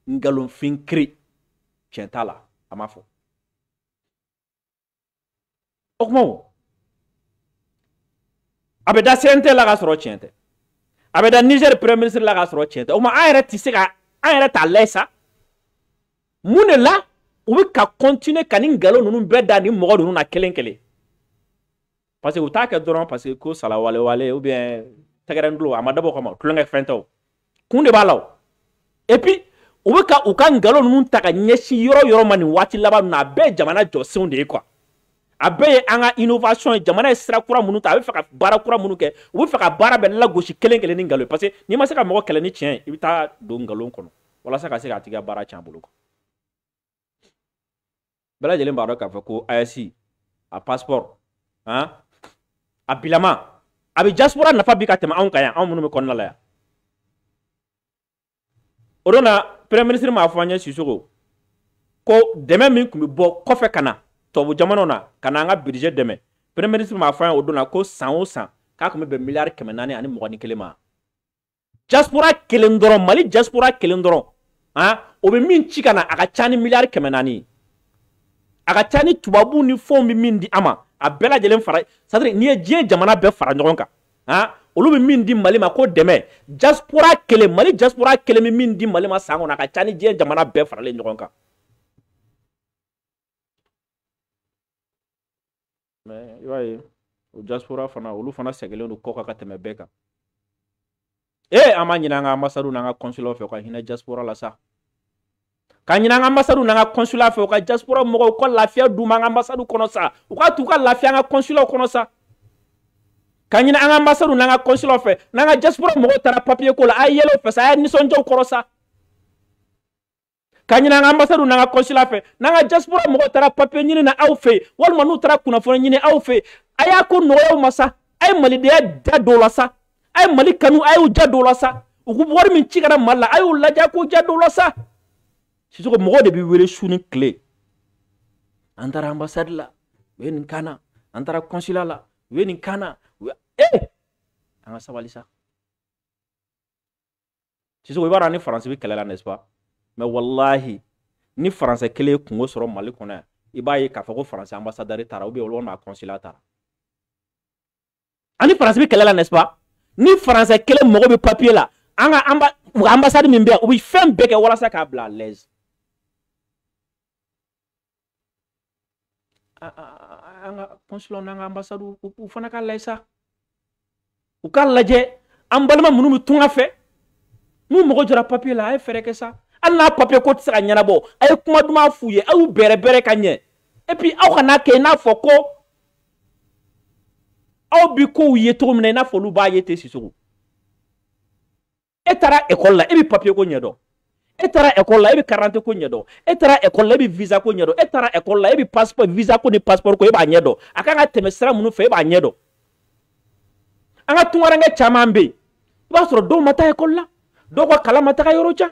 S1: ngalonfin kiri tiɲɛ t'a la a m'a fɔ o kuma o a bɛ da CNT la k'a sɔrɔ tiɲɛ tɛ a bɛ da Niger premier ministre la k'a sɔrɔ tiɲɛ tɛ o kuma an yɛrɛ tɛ se ka an yɛrɛ t'a layɛ sa mun de la u bɛ ka continuer ka nin ngalon ninnu bɛɛ da ni mɔgɔ ninnu na kelen kelen parce que u t'a kɛ dɔrɔn parce que ko salawale ou bien tɛgɛrɛndulo a ma dabɔ o kama tulonkɛ fɛn tɛ o kun de b'a la o et puis u bɛ ka u ka ngalon ninnu ta ka ɲɛsin yɔrɔ yɔrɔ ma nin waati laban ninnu a bɛɛ ye jamana jɔsenw de ye quoi a bɛɛ ye an ka innovation ye jamana ye sira kura minnu ta a bɛ fɛ ka baara kura minnu kɛ u bɛ fɛ ka baara bɛɛ lagosi kelen kelen ni ngalon ye parce que n'i ma se ka mɔgɔ kɛlɛ ni tiɲɛ ye i bɛ taa don ngalon kɔnɔ walasa ka se k'a tigi ka baara tiɲɛ a bolo bɛɛ lajɛlen b'a dɔn k'a fɔ ko AES a passeport a bilama a bɛ diaspora nafa bi ka tɛmɛ anw kan yan anw minnu bɛ kɔnɔna la yan o don na premier ministre m'a fɔ an ye Sisoko ko dɛmɛ min tun bɛ bɔ kɔfɛ ka na tubabu jamanaw na ka na an ka budget dɛmɛ Premier ministre m'a fait un don ko 100 o 100 k'a kun bɛ miliyari 400 ani 21 ma. Diaspora kelen dɔrɔn Mali diaspora kelen dɔrɔn o bɛ min ci kana a ka ca ni miliyari 400 a ka ca ni tubabu ni fɛnw bɛ min di a ma a bɛɛ lajɛlen fara c'est-à-dire n'i ye diɲɛ jamana bɛɛ fara ɲɔgɔn kan olu bɛ min di Mali ma ko dɛmɛ diaspora kelen Mali diaspora kelen bɛ min di Mali ma san kɔnɔ a ka ca ni diɲɛ jamana bɛɛ faralen ɲɔgɔn kan. Mais i b'a ye o diaspora fana olu fana sɛgɛlen don kɔ kan ka tɛmɛ bɛɛ kan. An ma ɲinɛ an ka ambassade n'an ka consulat fɛ ka hinɛ diaspora la sa. Ka ɲinɛ an ka ambassade n'an ka consulat fɛ ka diaspora mɔgɔw ka lafiya d'u ma an ka ambassade kɔnɔ sa. U ka t'u ka lafiya an ka consulat kɔnɔ sa. Ka ɲinɛ an ka ambassade n'an ka consulat fɛ n'an ka diaspora mɔgɔw taara papier ko la a ye yɛlɛ o fɛ sa a ye nisɔndiya u kɔrɔ sa. Ka ɲinɛ an ka ambassade n'an ka consulat fɛ n'an ka diaspora mɔgɔw taara papier ɲini na aw fɛ walima n'u taara kunnafoni ɲini aw fɛ a y'a ko nɔgɔya u ma sa a ye malidenya da don o la sa. A ye Mali kanu a y'u ja don o la sa u ko wari min ci kana Mali la a y'u lajɛ k'u ja don o la sa. Sisoko mɔgɔw de bɛ wele su ni tile an taara ambassade la u ye nin kana an taara consulat la u ye nin kana an ka sabali sa. Sisoko i b'a dɔn ni Faransi bɛ kɛlɛ la n'est-ce pas mais wallahi ni Faransɛ kelen ye kungo sɔrɔ Mali kɔnɔ yan i b'a ye k'a fɔ ko Faransi ambassadeur taara ou bien olu n'a consulat taara. Ani Faransi bɛ kɛlɛ la n'est-ce pas ni Faransɛ kelen mɔgɔ bɛ papier la an ka ambassade min bɛ yan u bɛ fɛn bɛɛ kɛ walasa k'a bila à l'aise. An ka consulat n'an ka ambassade u fana ka lajɛ sa u ka lajɛ an balima minnu bɛ tunga fɛ n'u mɔgɔ jɔra papier la a ye fɛɛrɛ kɛ sa hali n'a papier ko tɛ se ka ɲɛnabɔ a ye kuma duman f'u ye a y'u bɛrɛ bɛrɛ ka ɲɛ et puis aw kana kɛ i n'a fɔ ko aw bi kow ye cogo min na i n'a fɔ olu b'a ye ten Sisoko. E taara école la e bɛ papier ko ɲɛdɔn e taara école la e bɛ carte ko ɲɛdɔn e taara école la e bɛ visa ko ɲɛdɔn e taara école la e bɛ passeport visa ko ni passeport ko e b'a ɲɛdɔn a kan ka tɛmɛ sira minnu fɛ e b'a ɲɛdɔn. An ka tungaranke caman bɛ yen i b'a sɔrɔ dɔw ma taa école la dɔw ka kalan ma taga yɔrɔ jan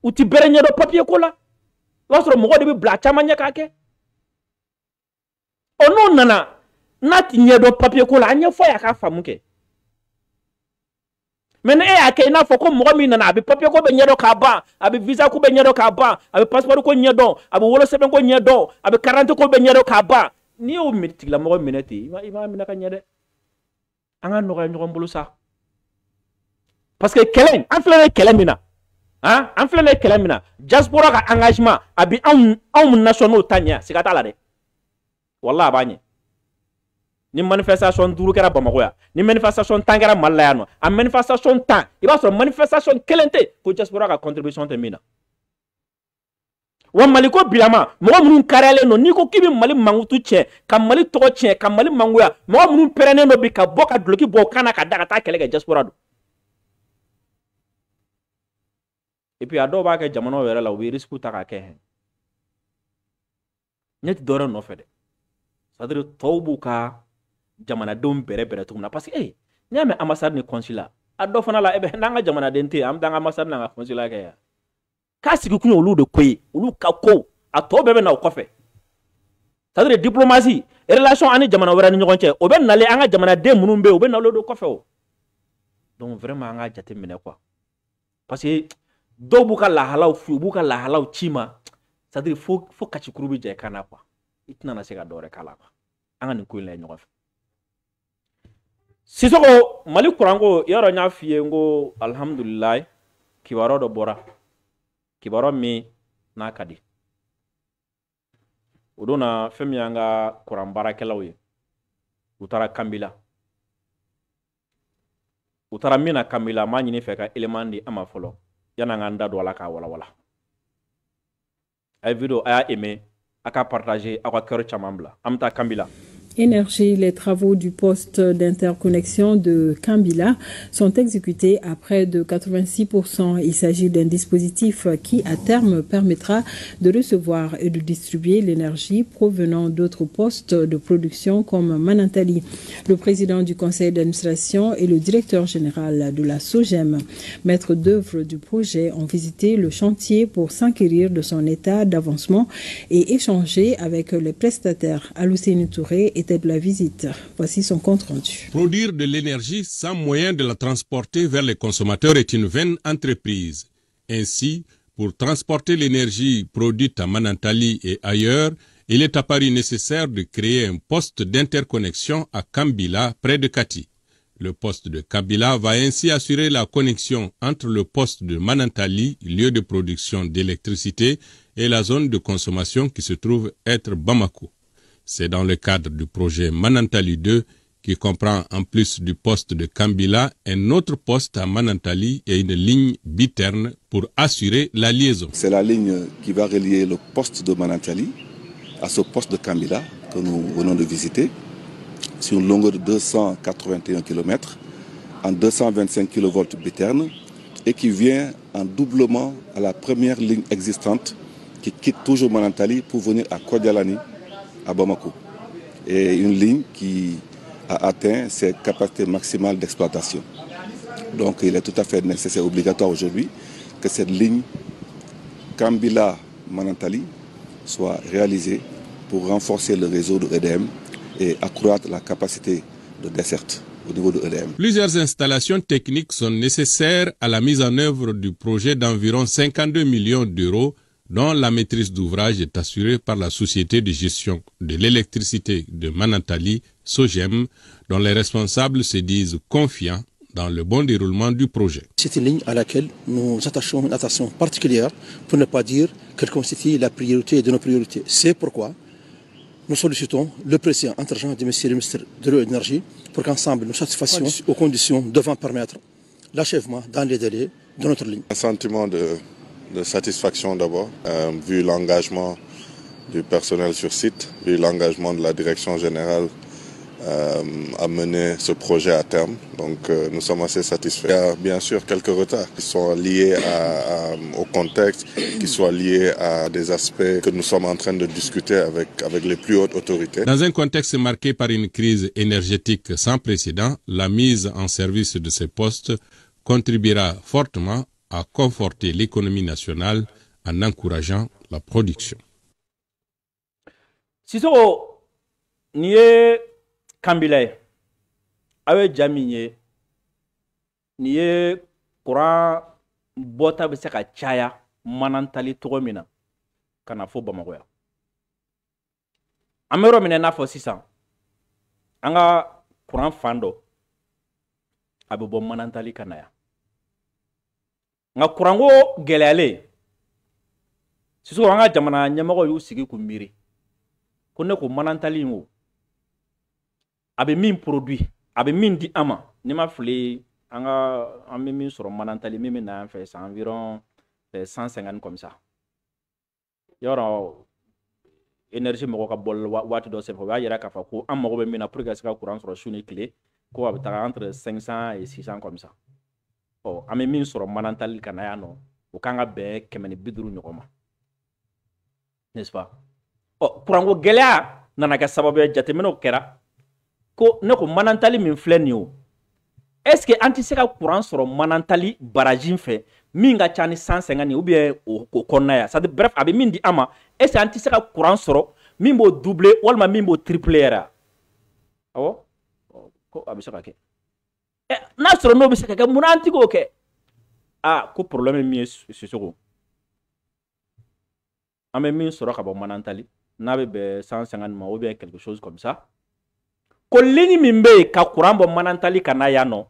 S1: u ti bɛrɛ ɲɛdɔn papier ko la i b'a sɔrɔ mɔgɔ de bɛ bila caman ɲɛ k'a kɛ. N'o nana n'a ti ɲɛdɔn papier ko la a ɲɛfɔ a y'a ka faamu kɛ. Mais e y'a kɛ i n'a fɔ ko mɔgɔ min nana a bɛ papier ko bɛ ɲɛdɔn k'a ban a bɛ visa ko bɛ ɲɛdɔn k'a ban a bɛ passeport ko ɲɛdɔn a bɛ wolosɛbɛn ko ɲɛdɔn a bɛ carte ko bɛ ɲɛdɔn k'a ban n'i y'o tigilamɔgɔ minɛ ten i b'a minɛ ka ɲɛ dɛ. An ka nɔgɔya ɲɔgɔn bolo sa parce que kɛlɛ an filɛ ni kɛlɛ min na an filɛ ni kɛlɛ min na diaspora ka engagement a bɛ anw nationaux ta ɲɛ siga t'a la dɛ wallahi a b'a ɲɛ. Ni manifestation 5 kɛra Bamakɔ yan ni manifestation 10 kɛra Mali la yan nɔ a manifestation 10 i b'a sɔrɔ manifestation kelen tɛ ko diaspora ka contribution tɛ min na. Wa Mali ko bilama mɔgɔ minnu kariyalen don n'i ko k'i bɛ Mali mankutu tiɲɛ ka Mali tɔgɔ tiɲɛ ka Mali mangoya mɔgɔ minnu pɛrɛnnen don bi ka bɔ ka duloki bɔ u kan na ka da ka taa kɛlɛ kɛ diaspora don. Et puis a dɔw b'a kɛ jamanaw yɛrɛ la u bɛ risque ta k'a kɛ ne tɛ dɔwɛrɛ nɔfɛ dɛ c'est-à-dire tɔw b'u ka jamanadenw bɛrɛ bɛrɛ cogo min na parce que n'i y'a mɛn ambassade ni consulat a dɔ fana la n'an ka jamanaden tɛ yen an bɛ taa an ka ambassade n'an ka consulat kɛ yan k'a sigi kun ye olu de ko ye olu ka ko a tɔ bɛɛ bɛ na o kɔfɛ c'est-à-dire diplomatie relation ani jamana wɛrɛ ni ɲɔgɔn cɛ o bɛ nalen an ka jamanaden minnu bɛ yen o bɛ na olu de kɔfɛ o donc vraiment an ka jate minɛ quoi parce que dɔw b'u ka lahalaw f'u u b'u ka lahalaw ci ma c'est-à-dire fo kacikuru bɛ ja i kan na quoi i tɛna na se ka dɔ wɛrɛ k'a la quoi an ka nin ko in lajɛ ɲɔgɔn fɛ. Sisoko Mali kuranko yɔrɔ n y'a f'i ye n ko alhamdulilayi kibaruya dɔ bɔra kibaruya min n'a ka di o don na fɛn min y'an ka kuran baarakɛlaw ye u taara Kanbila u taara min na Kanbila n b'a ɲini fɛ ka élément di an ma fɔlɔ yan'an k'an da don a la k'a walawala a ye vidéo a y'a aimé a ka partager aw ka kɛyɔrɔ caman bila an bɛ taa Kanbila.
S2: Énergie, les travaux du poste d'interconnexion de Kanbila sont exécutés à près de 86%. Il s'agit d'un dispositif qui, à terme, permettra de recevoir et de distribuer l'énergie provenant d'autres postes de production comme Manantali. Le président du conseil d'administration et le directeur général de la SOGEM, maître d'œuvre du projet, ont visité le chantier pour s'enquérir de son état d'avancement et échanger avec les prestataires. Alousseni Touré est était de la visite. Voici son compte rendu.
S3: Produire de l'énergie sans moyen de la transporter vers les consommateurs est une vaine entreprise. Ainsi, pour transporter l'énergie produite à Manantali et ailleurs, il est apparu nécessaire de créer un poste d'interconnexion à Kambila, près de Kati. Le poste de Kambila va ainsi assurer la connexion entre le poste de Manantali, lieu de production d'électricité, et la zone de consommation qui se trouve être Bamako. C'est dans le cadre du projet Manantali 2 qui comprend en plus du poste de Kambila un autre poste à Manantali et une ligne biterne pour assurer la liaison.
S4: C'est la ligne qui va relier le poste de Manantali à ce poste de Kambila que nous venons de visiter sur une longueur de 281 km en 225 kV biterne et qui vient en doublement à la première ligne existante qui quitte toujours Manantali pour venir à Kodialani, à Bamako. Et une ligne qui a atteint ses capacités maximales d'exploitation. Donc il est tout à fait nécessaire, obligatoire aujourd'hui, que cette ligne Kambila-Manantali soit réalisée pour renforcer le réseau de EDM et accroître la capacité de desserte au niveau de EDM.
S3: Plusieurs installations techniques sont nécessaires à la mise en œuvre du projet d'environ 52 millions d'euros dont la maîtrise d'ouvrage est assurée par la société de gestion de l'électricité de Manantali, SOGEM, dont les responsables se disent confiants dans le bon déroulement du projet.
S5: C'est une ligne à laquelle nous attachons une attention particulière, pour ne pas dire qu'elle constitue la priorité de nos priorités. C'est pourquoi nous sollicitons le président intergent du ministère de l'énergie pour qu'ensemble nous satisfassions aux conditions devant permettre l'achèvement dans les délais de notre ligne.
S6: Un sentiment de satisfaction d'abord, vu l'engagement du personnel sur site, vu l'engagement de la direction générale à mener ce projet à terme. Donc nous sommes assez satisfaits. Il y a bien sûr quelques retards qui sont liés au contexte, qui sont liés à des aspects que nous sommes en train de discuter avec les plus hautes autorités.
S3: Dans un contexte marqué par une crise énergétique sans précédent, la mise en service de ces postes contribuera fortement à conforter l'économie nationale en encourageant la production.
S1: Sissoko, ni ye Kambila ye, aw ye ja min ye, ni ye courant bɔta bɛ se ka caya Manantali cogo min na ka na fo Bamakɔ yan. An bɛ yɔrɔ min na i n'a fɔ sisan, an ka courant fan dɔ a bɛ bɔ Manantali ka na yan. Nka courant ko gɛlɛyalen, Sissoko an ka jamana ɲɛmɔgɔ y'u sigi k'u miiri ko ne ko Manantali in o a bɛ min produit, a bɛ min di an ma, ni ma fili an bɛ min sɔrɔ Manantali min bɛ na yan fɛ c'est environ 150 comme ça. Yɔrɔ énergie mɔgɔ ka bɔli waati dɔ senfɛ o y'a yira k'a fɔ ko an mago bɛ min na pour que ka se ka courant sɔrɔ su ni tile ko a bɛ taga entre 500 et 600 comme ça. Ɔ an bɛ min sɔrɔ Manantali ka na yan nɔ o kan ka bɛn 150 ɲɔgɔn ma, n'est-ce pas? Ɔ courant ko gɛlɛya nana kɛ sababu ye jateminɛw kɛra ko ne ko Manantali min filɛ nin ye o, est-ce que an tɛ se ka courant sɔrɔ Manantali baraji fɛ min ka ca ni 150 ou bien o kɔnɔna yan, c'est à dire bref a bɛ min di an ma, est-ce que an tɛ se ka courant sɔrɔ min b'o doubler walima min b'o tripler yɛrɛ? Awɔ, ko a bɛ se ka kɛ. N'a sɔrɔ n'o bɛ se ka kɛ mun na an tɛ k'o kɛ? Ah, ko problème ye min ye Sissoko, an bɛ min sɔrɔ ka bɔ Manantali n'a bɛ bɛn 150 ma ou bien quelque chose comme ça. Ko ligne min bɛ yen ka courant bɔ Manantali ka na yan nɔ,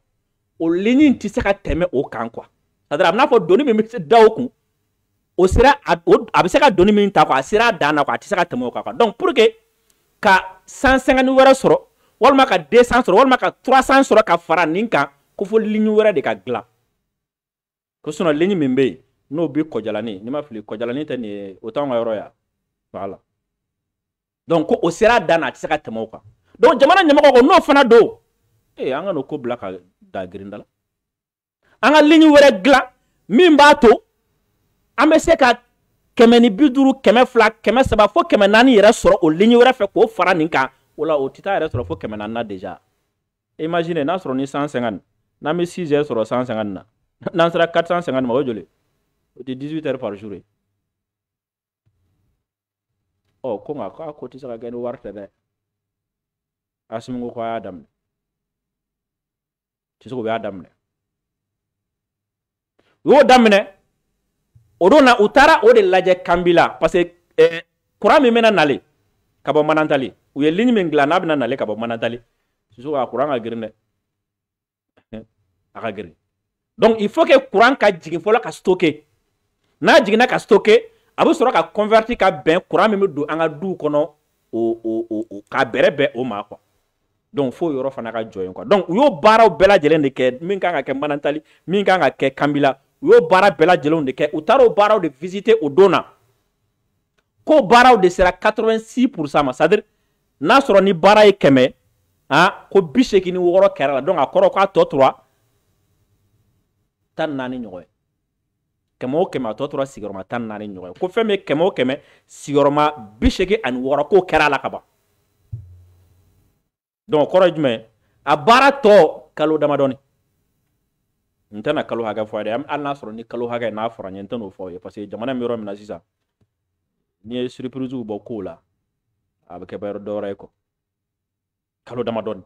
S1: o ligne tɛ se ka tɛmɛ o kan quoi. C'est-à-dire a bɛ n'a fɔ donni min bɛ se da o kun, o sera a bɛ se ka donni min ta quoi, a sera a dan na quoi, a tɛ se ka tɛmɛ o kan quoi. Donc pour que ka 150 wɛrɛ sɔrɔ walima ka 200 sɔrɔ walima ka 300 sɔrɔ ka fara nin kan, ko fo ligne wɛrɛ de ka dilan. Ko sinon ligne min bɛ yen n'o bɛ Kɔjalani, ni ma fili Kɔjalani tɛ nin ye o t'anw ka yɔrɔ ya, voilà. Donc ko o sera a dan na a tɛ se ka tɛmɛ o kan. Donc jamana ɲɛmɔgɔ ko n'o fana don, an ka n'o ko bila ka da girinda la. An ka ligne wɛrɛ dilan min b'a to an bɛ se ka 150, 200, 300 fo 400 yɛrɛ sɔrɔ o ligne wɛrɛ fɛ k'o fara nin kan, o la o tɛ taa yɛrɛ sɔrɔ fo 400 na déjà. Imagine n'a sɔrɔ ni 150, n'an bɛ 6 heures sɔrɔ 150 na, n'an sera 450 ma o joli? O tɛ 18 heures par jour ye. Ɔ ko nka k'a ko tɛ se ka kɛ ni wari tɛ dɛ. Asimi ko ya daminɛ Sissoko bɛ y'a daminɛ u y'o daminɛ o don na u taara o de lajɛ Kanbila parce que courant min bɛna nale ka bɔ Manantali u ye ligne min dilan n'a bɛna nale ka bɔ Manantali Sissoko a courant ka girin dɛ a ka girin donc il faut que courant ka jigin fɔlɔ ka stocker n'a jiginna ka stocker a bɛ sɔrɔ ka convertir ka bɛn courant min bɛ don an ka duw kɔnɔ ka bɛrɛ o ma quoi donc fo yɔrɔ fana ka jɔ yen quoi donc u y'o baaraw bɛɛ lajɛlen de kɛ min kan ka kɛ Manantali min kan ka kɛ Kanbila u y'o baara bɛɛ lajɛlenw de kɛ u taara o baaraw de visiter o don na ko baaraw de sera 86% ma c'est à dire n'a sɔrɔ ni baara ye 100 ko 86 kɛra la donc a kɔrɔ k'a tɔ tora 14 ɲɔgɔn ye 100 a tɔ tora sigiyɔrɔma 14 ɲɔgɔn ye ko fɛn bɛ 100 sigiyɔrɔma 86 k'o kɛra la ka ban donc kɔrɔ ye jumɛn a baara tɔ kalo damadɔni n tɛna kalo hakɛ fɔ a ye dɛ hali n'a sɔrɔ ni kalo hakɛ n'a fɔra n ye n tɛ n'o fɔ ye parce que jamana in bɛ yɔrɔ min na sisan n'i ye surprise bɔ kow la a bɛ kɛ dɔ wɛrɛ ye kɔ kalo damadɔni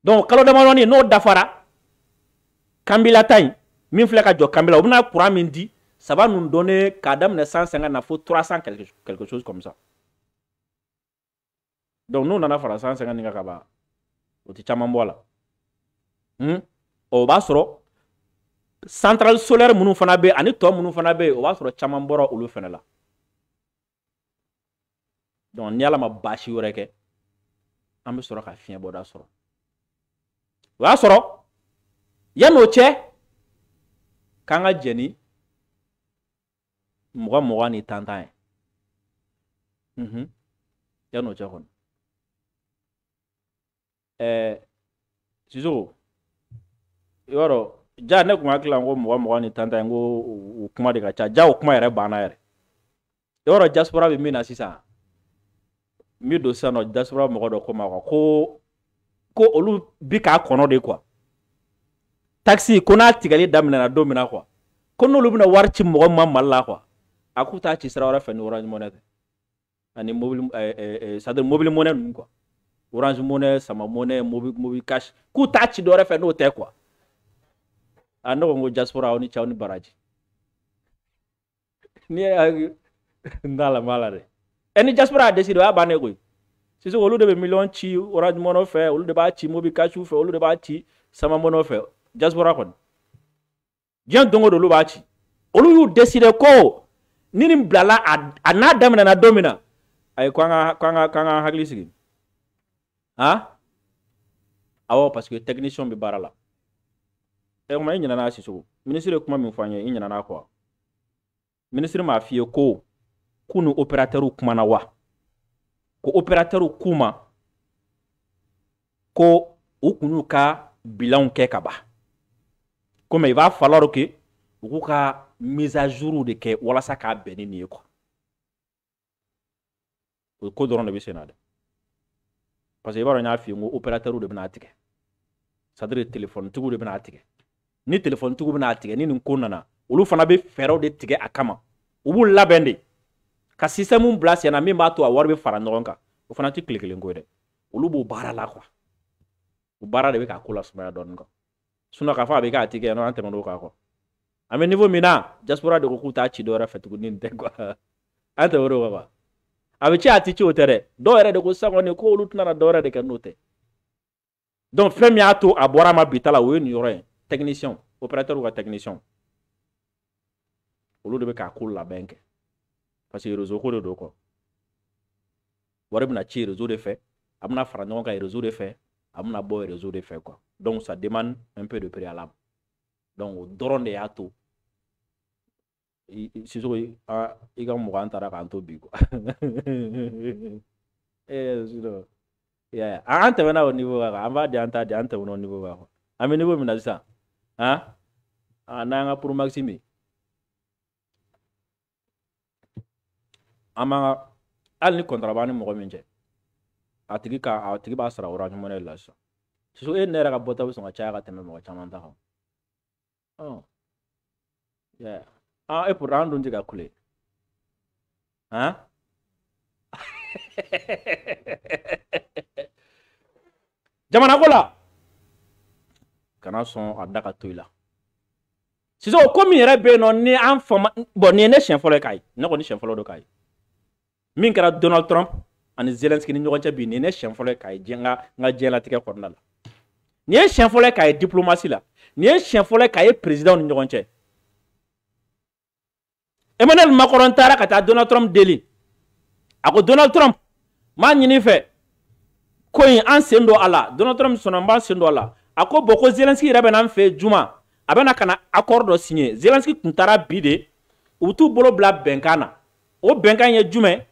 S1: donc kalo damadɔni n'o dafara Kanbila ta in min filɛ ka jɔ Kanbila u bɛna courant min di ça va nous donner k'a daminɛ 150 na fo 300 quelque chose comme ça donc n'u nana fara 150 nin kan ka ban o tɛ caman bɔ a la o b'a sɔrɔ centrale solaire minnu fana bɛ ani tɔ minnu fana bɛ o b'a sɔrɔ caman bɔra olu fana la donc ni Ala ma baasi wɛrɛ kɛ an bɛ sɔrɔ ka fiɲɛ bɔda sɔrɔ o y'a sɔrɔ yan'o cɛ k'an ka jɛ ni 20 ni 10 ye yan'o cɛ kɔni Sissoko i b'a dɔn ja ne kun hakili la n ko 20 ni 10 ye n ko o kuma de ka ca ja o kuma yɛrɛ banna yɛrɛ i b'a dɔn diaspora bɛ min na sisan n bɛ don sisan nɔ diaspora mɔgɔ dɔ ko ma ko olu bi k'a kɔnɔ de quoi taxi ko n'a tigɛli daminɛna don min na quoi ko n'olu bɛna wari ci mɔgɔ min ma Mali la quoi a k'u t'a ci sira wɛrɛ fɛ ni Orange Money tɛ ani mobile c'est-à-dire mobile money ninnu quoi Orange Money Sama Money mobile cash k'u t'a ci dɔ wɛrɛ fɛ n'o tɛ quoi a ne ko n ko diaspora aw ni cɛ aw ni baraji ni n t'a lamɛn a la dɛ ni diaspora a décidé o y'a bannen koyi Sissoko olu de bɛ miliyɔn ci Orange Money fɛ olu de b'a ci mobile cash fɛ olu de b'a ci Sama Money fɛ diaspora kɔni diɲɛ don o don olu b'a ci olu y'u décidé ko ni nin bilala a n'a daminɛna don min na ayi ko an ka hakili sigi awɔ parce que technicien bɛ baara la kuma i ɲinɛna Sissoko ministre ye kuma min fɔ an ye i ɲinɛna quoi ministre m'a f'i ye ko k'u ni opérateur kumana wa ko opérateur k'u ma ko u kun y'u ka bilanw kɛ ka ban comme il va falloir que u k'u ka mise à jour de kɛ walasa k'a bɛn ni nin ye quoi o ko dɔrɔn de bɛ sen na dɛ parce que i b'a dɔn n y'a f'i ye n ko opérateur de bɛna tigɛ c'est à dire téléphone tigiw de bɛna tigɛ ni téléphone tigiw bɛna tigɛ ni nin ko nana olu fana bɛ fɛɛrɛw de tigɛ a kama u b'u labɛn de ka système bila sen na min b'a to a wari bɛ fara ɲɔgɔn kan o fana tɛ tile kelen ko ye dɛ olu b'o baara la quoi o baara de bɛ k'a ko la sumaya dɔɔnin quoi sinon k'a fɔ a bɛ k'a tigɛ n'an tɛmɛn'o kan quoi an bɛ niveau min na diaspora de ko k'u t'a ci dɔ wɛrɛ fɛ tuguni nin tɛ quoi an tɛmɛn'o kan quoi a bɛ ci a tɛ ci o tɛ dɛ dɔw yɛrɛ de ko sisan kɔni ko olu tɛna dɔ wɛrɛ de kɛ n'o tɛ donc fɛn min y'a to a bɔra ma bi ta la o ye nin yɔrɔ ye technicien opérateur ka technicien olu de bɛ k'a ko labɛn kɛ parce que réseau ko de don quoi wari bɛna ci réseau de fɛ a bɛna fara ɲɔgɔn kan réseau de fɛ a bɛna bɔ réseau de fɛ quoi donc ça demande un peu de préalable donc o dɔrɔn de y'a to Sissoko i ka 20 taara k'an to bi quoi sinon an tɛmɛna o niveau kan an b'a di an t'a di an tɛmɛna o niveau kan quoi an bɛ niveau min na sisan n'an ka Pro Max min an b'an ka hali ni contrat b'an ni mɔgɔ min cɛ a tigi b'a sara Orange Money la sisan Sissoko ne yɛrɛ ka bɔta bɛ sɔn ka caya ka tɛmɛ mɔgɔ caman ta kan et pourtant an dun tɛ ka kule jamana ko la kana son a daga to ila siso ko mi yɛrɛ be no ni an fama bon ni ne chien fɔlɔ kai ne ko ni chien fɔlɔ do kai min kɛra Donald Trump ani Zelensky ni ɲɔgɔn cɛ bi ni ne chien fɔlɔ kai jenga nga jela tigɛ kɔnɔna la ni ye chien fɔlɔ kai diplomatie la ni ye chien fɔlɔ kai président ni ɲɔgɔn cɛ Emmanuel Macron taara ka taa Donald Trump deli a ko Donald Trump ma ɲini fɛ ko in an sen do ala Donald Trump sɔnna n sen do ala a ko bon ko Zelensky yɛrɛ bɛ n'an fɛ juma a bɛ na kana accord dɔ signer Zelensky kun taara bi de u t'u bolo bila bɛnkan na o bɛnkan ye jumɛn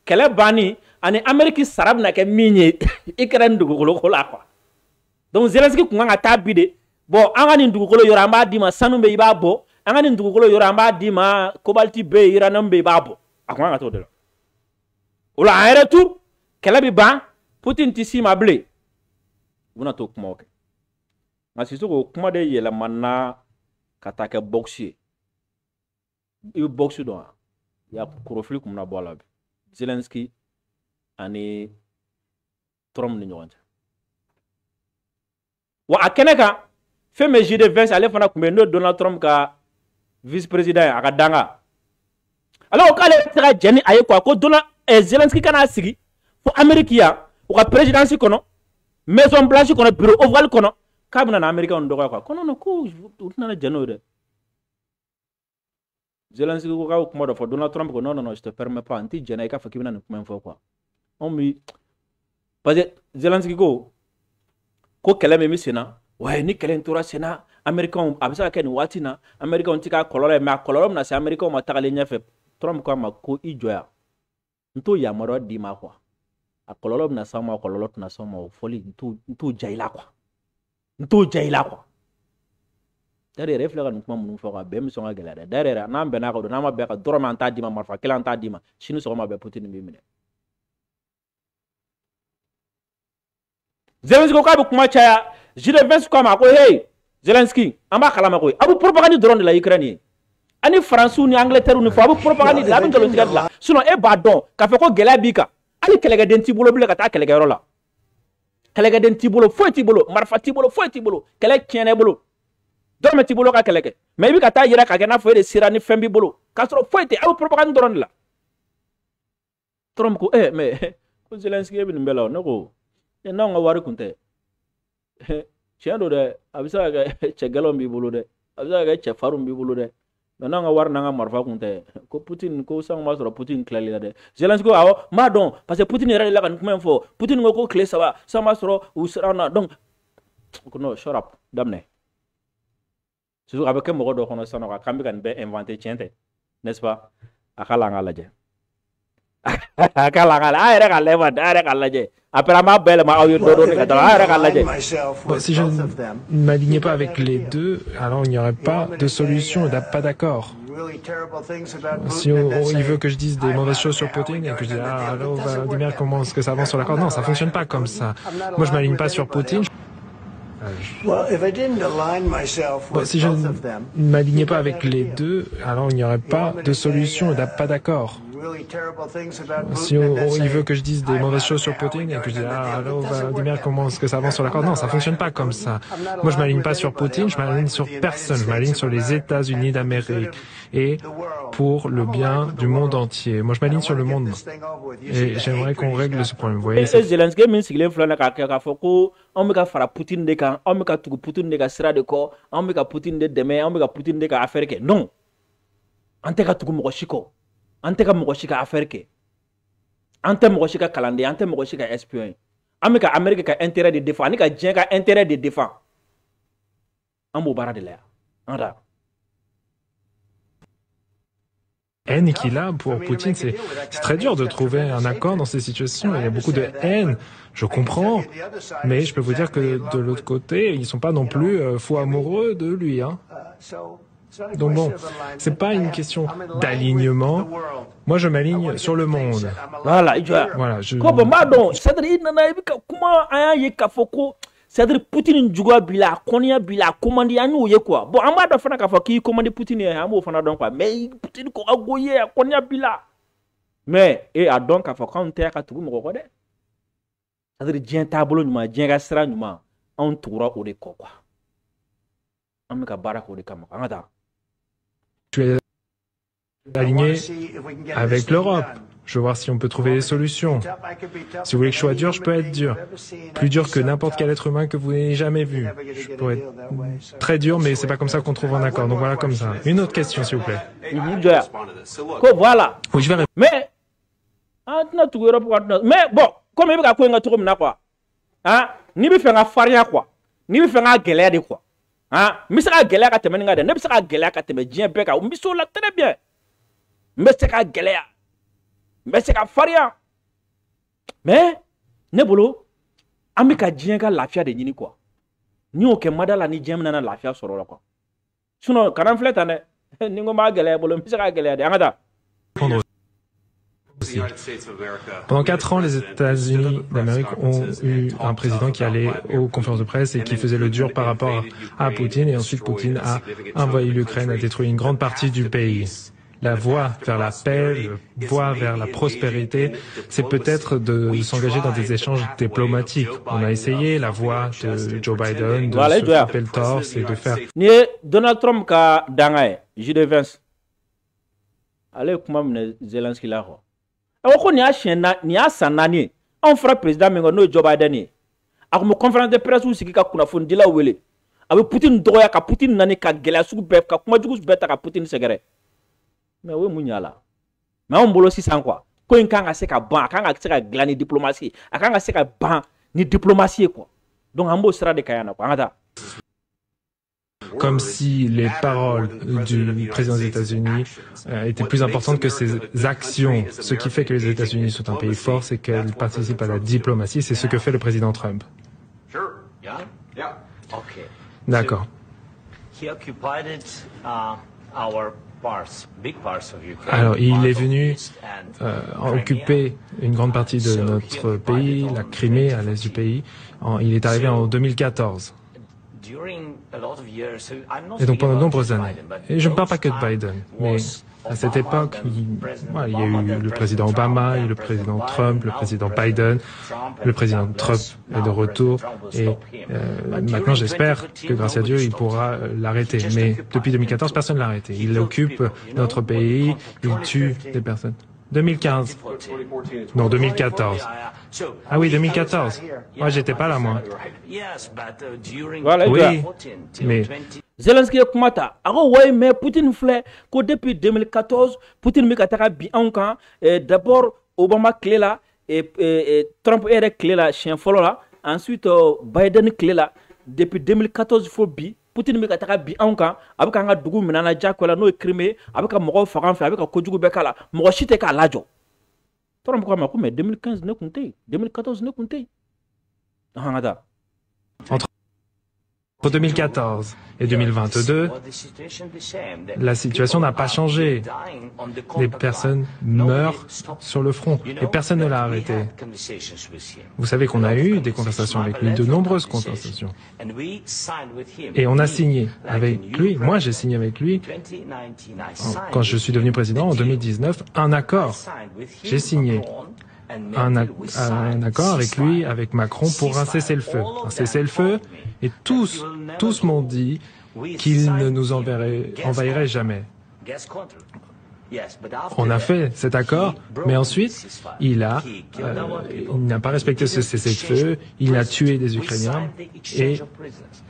S1: kɛlɛ banni ani Amérique sara bɛna kɛ min ye Ukraine dugukolo ko la quoi donc Zelensky kun kan ka taa bi de bon an ka nin dugukolo yɔrɔ an b'a d'i ma sanu bɛ i b'a bɔ an ka nin dugukolo yɔrɔ an b'a d'i ma cobalt bɛ yen uranium bɛ i b'a bɔ a kun kan ka t'o de la o la en retour kɛlɛ bɛ ban Putin tɛ s'i ma bilen u bɛna t'o kumaw kɛ nka Sisoko kuma de yɛlɛmana ka taa kɛ box ye i bɛ box dɔn wa ya korofili kun bɛna bɔ a la bi Zelensky ani Trump ni ɲɔgɔn cɛ wa a kɛnɛ kan fɛn bɛ JD Vance ale fana kun bɛ yen n'o Donald Trump ka vice président ye a ka danga ale ko k'ale tɛ ka jɛn ni a ye quoi ko Zelensky kana sigi fo Amérique yan u ka présidence kɔnɔ Maison Blanche kɔnɔ bureau ovale kɔnɔ k'a bɛna na Américain dɔgɔya quoi ko non ko u tɛna jɛn n'o ye dɛ Zelensky ko k'a bɛ kuma dɔ fɔ Donald Trump ko non je te permets pas n tɛ jɛn n'a ye k'a fɔ k'i bɛna nin kuma in fɔ quoi anw bi parce que Zelensky ko kɛlɛ min bɛ sen na wa ni kɛlɛ in tora sen na Américain a bɛ se ka kɛ nin waati na Américain tɛ k'a kɔlɔlɔ ye mais a kɔlɔlɔ bɛna se Américain ma tagalen ɲɛfɛ Trump ko a ma ko i jɔya n t'o yamaruya d'i ma quoi a kɔlɔlɔ bɛna s'an ma kɔlɔlɔ tɛna s'an ma o fɔli n t'o ja i la quoi n t'o ja i la quoi d'ailleurs yɛrɛ filɛ ka nin kuma minnu fɔ quoi bɛn bɛ sɔn ka gɛlɛya dɛ d'ailleurs n'an bɛnna kan don n'an ma bɛn kan dɔrɔmɛ an t'a d'i ma marifa kelen an t'a d'i ma sini sɔgɔma bɛɛ Putin b'i minɛ Zelensky ko k'a bɛ kuma caya JD Vance ko a ma ko hey Zelensky an b'a kalama koyi a bɛ propagande dɔrɔn de la Ukraine ye ani Faransiw ni Angleterre ni fɔ a bɛ propagande de la a bɛ nkalon tigɛ de la sinon e b'a dɔn k'a fɔ ko gɛlɛya b'i kan hali kɛlɛkɛden t'i bolo bilen ka taa kɛlɛkɛyɔrɔ la kɛlɛkɛden t'i bolo foyi t'i bolo marifa t'i bolo foyi t'i bolo kɛlɛ tiɲɛna i bolo dɔrɔmɛ t'i bolo ka kɛlɛ kɛ mais i bɛ ka taa yira k'a kɛ n'a fɔ e de sera ni fɛn b'i bolo k'a sɔrɔ foyi tɛ a bɛ propagande dɔrɔn de la Trump ko mais ko Zelensky e bɛ nin bɛɛ la o ne ko n'anw ka wari kun tɛ tiɲɛ don dɛ a bɛ se ka kɛ cɛ gɛlɛnw b'i bolo dɛ a bɛ se ka kɛ cɛ farinw b'i bolo dɛ mais n'anw ka wari n'an ka marifa kun tɛ ko Putin ko sango b'a sɔrɔ Putin tilali la dɛ Zelensky ko awɔ m'a dɔn parce que Putin yɛrɛ de la ka nin kuma in fɔ Putin ko tile 3 sango b'a sɔrɔ u sera an na donc ko non shut up daminɛ surtout a bɛ kɛ mɔgɔ dɔ kɔnɔ sisan nɔ k'an bɛ ka nin bɛɛ inventé tiɲɛ tɛ n'est-ce pas a k'a la an k'a lajɛ a k'a la a yɛrɛ k'a lajɛ a yɛrɛ k'a lajɛ après an b'a bɛɛ yɛlɛma aw ye dɔ dɔɔni ka taa a yɛrɛ k'a lajɛ.
S7: Si je ne m'alignais pas avec les deux, alors il n'y aurait pas de solution, pas d'accord. Si il veut que je dise des mauvaises choses sur Poutine et que je dise alors Vladimir comment est-ce que ça avance sur l'accord, non, ça fonctionne pas comme ça. Moi je m'aligne pas sur Poutine. Si je ne m'alignais pas avec les deux, alors il n'y aurait pas de solution, pas d'accord. Si il veut que je dise des mauvaises choses sur Poutine et que je dise alors Vladimir comment est-ce que ça avance sur l'accord, non, ça fonctionne pas comme ça. Moi je m'aligne pas sur Poutine, je m'aligne sur personne, je m'aligne sur les États-Unis d'Amérique et pour le bien du monde entier. Moi je m'aligne sur le monde et j'aimerais qu'on règle ce problème. Vous voyez,
S1: Zelensky min sigilen filɛ na k'a fɔ ko anw bɛ ka fara Putin de kan anw bɛ ka tugu Putin de ka sira de kɔ anw bɛ ka Putin de dɛmɛ anw bɛ ka Putin de ka affaire kɛ non an tɛ ka tugu mɔgɔ si kɔ an tɛ ka mɔgɔ si ka affaire kɛ an tɛ mɔgɔ si ka kalanden an tɛ mɔgɔ si ka espion ye an bɛ ka Amérique ka intérêt de défend ani ka diɲɛ ka intérêt de défend an b'o baara de la yan an da.
S7: Haine qu'il a pour Poutine, c'est très dur de trouver un accord dans ces situations. Il y a beaucoup de haine, je comprends, mais je peux vous dire que de l'autre côté, ils sont pas non plus fous amoureux de lui. Hein. Donc bon, c'est pas une question d'alignement. Moi, je m'aligne sur le monde.
S1: Voilà,
S7: je...
S1: c'est-à-dire Poutine juga bila konya bila commande anu ye quoi bon an b'a dɔn fana k'a fɔ k'i commande Poutine ye an b'o fana dɔn quoi mais Poutine ko ka goye konya bila mais a dɔn k'a fɔ k'anw tɛ ka tugu mɔgɔ kɔ dɛ c'est-à-dire diɲɛ taabolo ɲuman diɲɛ ka sira ɲuman anw tugura o de kɔ quoi an bɛ ka baara k'o de kama an ka taa.
S7: Je suis aligné avec l'Europe. Je veux voir si on peut trouver des solutions. Si vous voulez que je sois dur, je peux être dur. Plus dur que n'importe quel être humain que vous n'ayez jamais vu. Je pourrais être très dur, mais c'est pas comme ça qu'on trouve un accord. Donc voilà comme ça. Une autre question, s'il vous plaît.
S1: Voilà.
S7: Oui, je vais répondre.
S1: Mais bon, comme il y a quoi, hein, ni bi fenga faria quoi, ni bi fenga gɛlɛya de quoi, hein, mi se ka gɛlɛya ka tɛmɛ ni ka dɛ, ne bi se ka gɛlɛya ka tɛmɛ diɲɛ bɛɛ kan, mi so la très bien, n bɛ se ka gɛlɛya, n bɛ se ka faria, mais ne bolo an bɛ ka diɲɛ ka lafiya de ɲini quoi, ni y'o kɛ mada la ni diɲɛ nana lafiya sɔrɔ la quoi, sinon kana filɛ tan dɛ, ni ko n b'a gɛlɛya bolo n bɛ se ka gɛlɛya de, an ka taa.
S7: Pendant 4 ans, les États-Unis d'Amérique ont eu un président qui allait aux conférences de presse et qui faisait le dur par rapport à Poutine. Et ensuite, Poutine a envahi l'Ukraine, a détruit une grande partie du pays. La voie vers la paix, la voie vers la prospérité, c'est peut-être de s'engager dans des échanges diplomatiques. On a essayé la voie de Joe Biden, de se frapper le torse et de faire...
S1: Donald Trump ka dangaye, J.D. Vance. Allez, comment Zelensky là? Ko ni a san naani an fara président min n'o Joe Biden ye a ko mo conférence de presse sigi ka kunnafonidilaw wele a bɛ Poutine dɔgɔya ka Poutine nani ka gɛlɛya sugu bɛɛ ka kuma jugu bɛɛ ta ka Poutine sɛgɛrɛ mais o ye mun ɲa la mais anw bolo sisan quoi ko in kan ka se ka ban a kan ka se ka dilan ni diplomatie a kan ka se ka ban ni diplomatie quoi donc an b'o sira de kan yan quoi an ka taa.
S7: Comme si les paroles du président des États-Unis étaient plus importantes que ses actions. Ce qui fait que les États-Unis sont un pays fort, c'est qu'elles participent à la diplomatie. C'est ce que fait le président Trump. D'accord. Alors, il est venu occuper une grande partie de notre pays, la Crimée, à l'est du pays. Il est arrivé en 2014. Et donc pendant de nombreuses années, et je ne parle pas que de Biden, mais à cette époque, il y a eu le président Obama, le président Trump, le président Biden, le président Trump est de retour, et maintenant j'espère que grâce à Dieu il pourra l'arrêter. Mais depuis 2014, personne ne l'a arrêté. Il occupe notre pays, il tue des personnes. 2015. Non, 2014. Ah oui, 2014. Moi, j'étais pas là, moi.
S1: Voilà,
S7: oui, mais...
S1: Zelensky est comment ta? Alors, ouais, mais Poutine fait que depuis 2014, Poutine me kataka bi en camp. D'abord, Obama clé là, et Trump est clé là, chien follow là. Ensuite, Biden clé là. Depuis 2014, il faut bi. Poutine me kataka bi en camp. Avec un dougou menana jacola no écrimé. Avec un moro faran fait avec un kojugu bekala. Moro chite ka lajo. Trump quoi mais 2015 ne compte, 2014 ne compte.
S7: Entre 2014 et 2022, la situation n'a pas changé. Les personnes meurent sur le front et personne ne l'a arrêté. Vous savez qu'on a eu des conversations avec lui, de nombreuses conversations. Et on a signé avec lui, moi j'ai signé avec lui, quand je suis devenu président en 2019, un accord. J'ai signé un accord avec lui, avec Macron, pour un cessez-le-feu. Un cessez-le-feu, et tous m'ont dit qu'il ne nous envahirait jamais. On a fait cet accord, mais ensuite, il n'a pas respecté ce cessez-le-feu, il a tué des Ukrainiens, et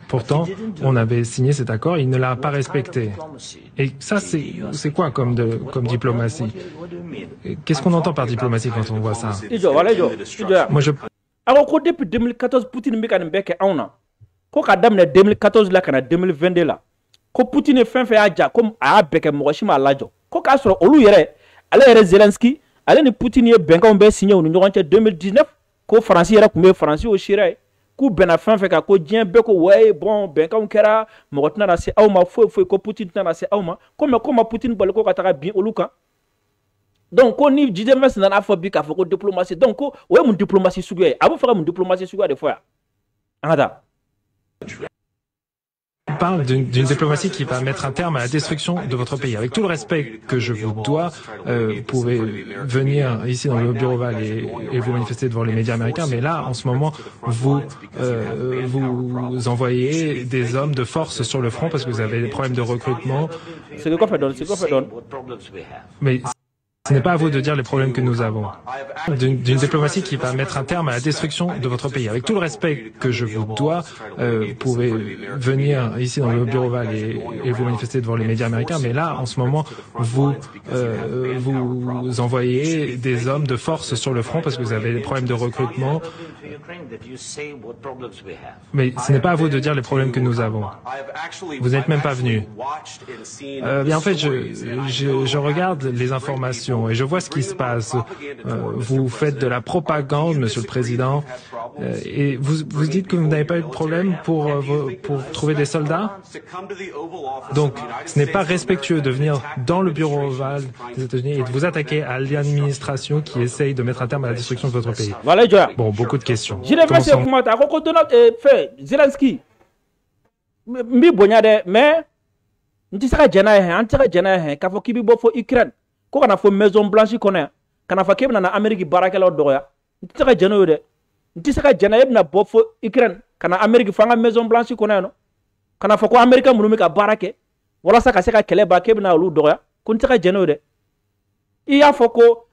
S7: pourtant, on avait signé cet accord, il ne l'a pas respecté. Et ça, c'est quoi comme diplomatie? Qu'est-ce qu'on entend par diplomatie quand on voit ça? Moi,
S1: alors, depuis 2014, Poutine m'a dit que quand 2014 là, 2022 là, quand Poutine fait aja comme a beke Moshima lajo. Quand ka soro olu yere, ale Zelensky, ale ni Poutine ye benka on be signé onu ñogon 2019, ko France yere kumé France o shire, ku bena fin fait ka ko dien be ko way bon benka on kera, mogotna na se awma fo ko Poutine na se awma, comme Poutine bol ko kataka bien oluka. Donc on ni J.D. Vance na afo bi ka fo ko diplomatie. Donc ko ouais mon diplomatie sugu, abu fera mon diplomatie sugu des fois. Angada.
S7: parle d'une diplomatie qui va mettre un terme à la destruction de votre pays. Avec tout le respect que je vous dois, vous pouvez venir ici dans le bureau Oval et vous manifester devant les médias américains, mais là, en ce moment, vous envoyez des hommes de force sur le front parce que vous avez des problèmes de recrutement. Mais ce n'est pas à vous de dire les problèmes que nous avons. D'une diplomatie qui va mettre un terme à la destruction de votre pays. Avec tout le respect que je vous dois, vous pouvez venir ici dans le bureau Oval et vous manifester devant les médias américains, mais là, en ce moment, vous envoyez des hommes de force sur le front parce que vous avez des problèmes de recrutement. Mais ce n'est pas à vous de dire les problèmes que nous avons. Vous n'êtes même pas venu. Bien, en fait, je regarde les informations et je vois ce qui se passe. Vous faites de la propagande, Monsieur le Président, et vous dites que vous n'avez pas eu de problème pour trouver des soldats. Donc, ce n'est pas respectueux de venir dans le bureau Oval des États-Unis et de vous attaquer à l'administration qui essaye de mettre un terme à la destruction de votre pays. Bon, beaucoup de questions.
S1: Zelensky, mais ko kana fo Maison Blanche kɔnɔ kana fɔ k'e bɛna na Amérique baarakɛlaw dɔgɔya n tɛ se ka jɛnɛ o dɛ n tɛ se ka jɛnɛ e bɛna bɔ fo Ukraine kana Amérique fo an ka Maison Blanche kɔnɔ yan nɔ kana fɔ ko Américain minnu bɛ ka baara kɛ walasa ka se ka kɛlɛ ban k'e bɛna olu dɔgɔya ko n tɛ se ka jɛnɛ o dɛ i y'a fɔ ko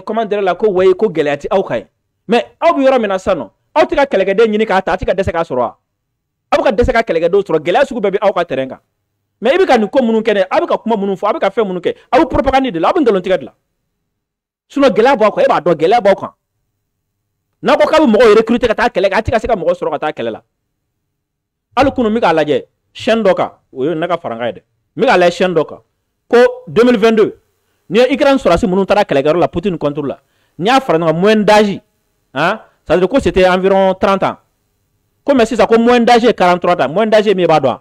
S1: comment dire la ko wayi ko gɛlɛya ti aw kan ye mais aw bɛ yɔrɔ min na sisan nɔ aw tɛ ka kɛlɛkɛden ɲini k'a ta a tɛ ka dɛsɛ k'a sɔrɔ wa aw bɛ ka dɛsɛ ka kɛlɛkɛdenw sɔrɔ gɛlɛya sugu bɛɛ bɛ aw ka terrain kan mais i bɛ ka nin ko minnu kɛ dɛ a bɛ ka kuma minnu fɔ a bɛ ka fɛn minnu kɛ a bɛ propagande de la a bɛ nkalon tigɛ de la sinon gɛlɛya b'aw kan e b'a dɔn gɛlɛya b'aw kan n'a ko k'a bɛ mɔgɔw recruter ka taa kɛlɛ kɛ a tɛ ka se ka mɔgɔ sɔrɔ ka taa kɛlɛ la hali kunu n bɛ k'a lajɛ chaîne dɔ kan o ye ne ka farankan ye dɛ n bɛ k'a lajɛ chaîne dɔ kan ko 2022 ni ye Ukraine sɔrɔsi minnu taara kɛlɛkɛyɔrɔ la Poutine contre la n'i y'a fara ɲɔgɔn kan moyenne d'âge hein ça veut dire que c'était environ 30 ans ko mais sisan ko moyenne d'âge ye 43 ans moyenne d'âge ye min ye b'a dɔn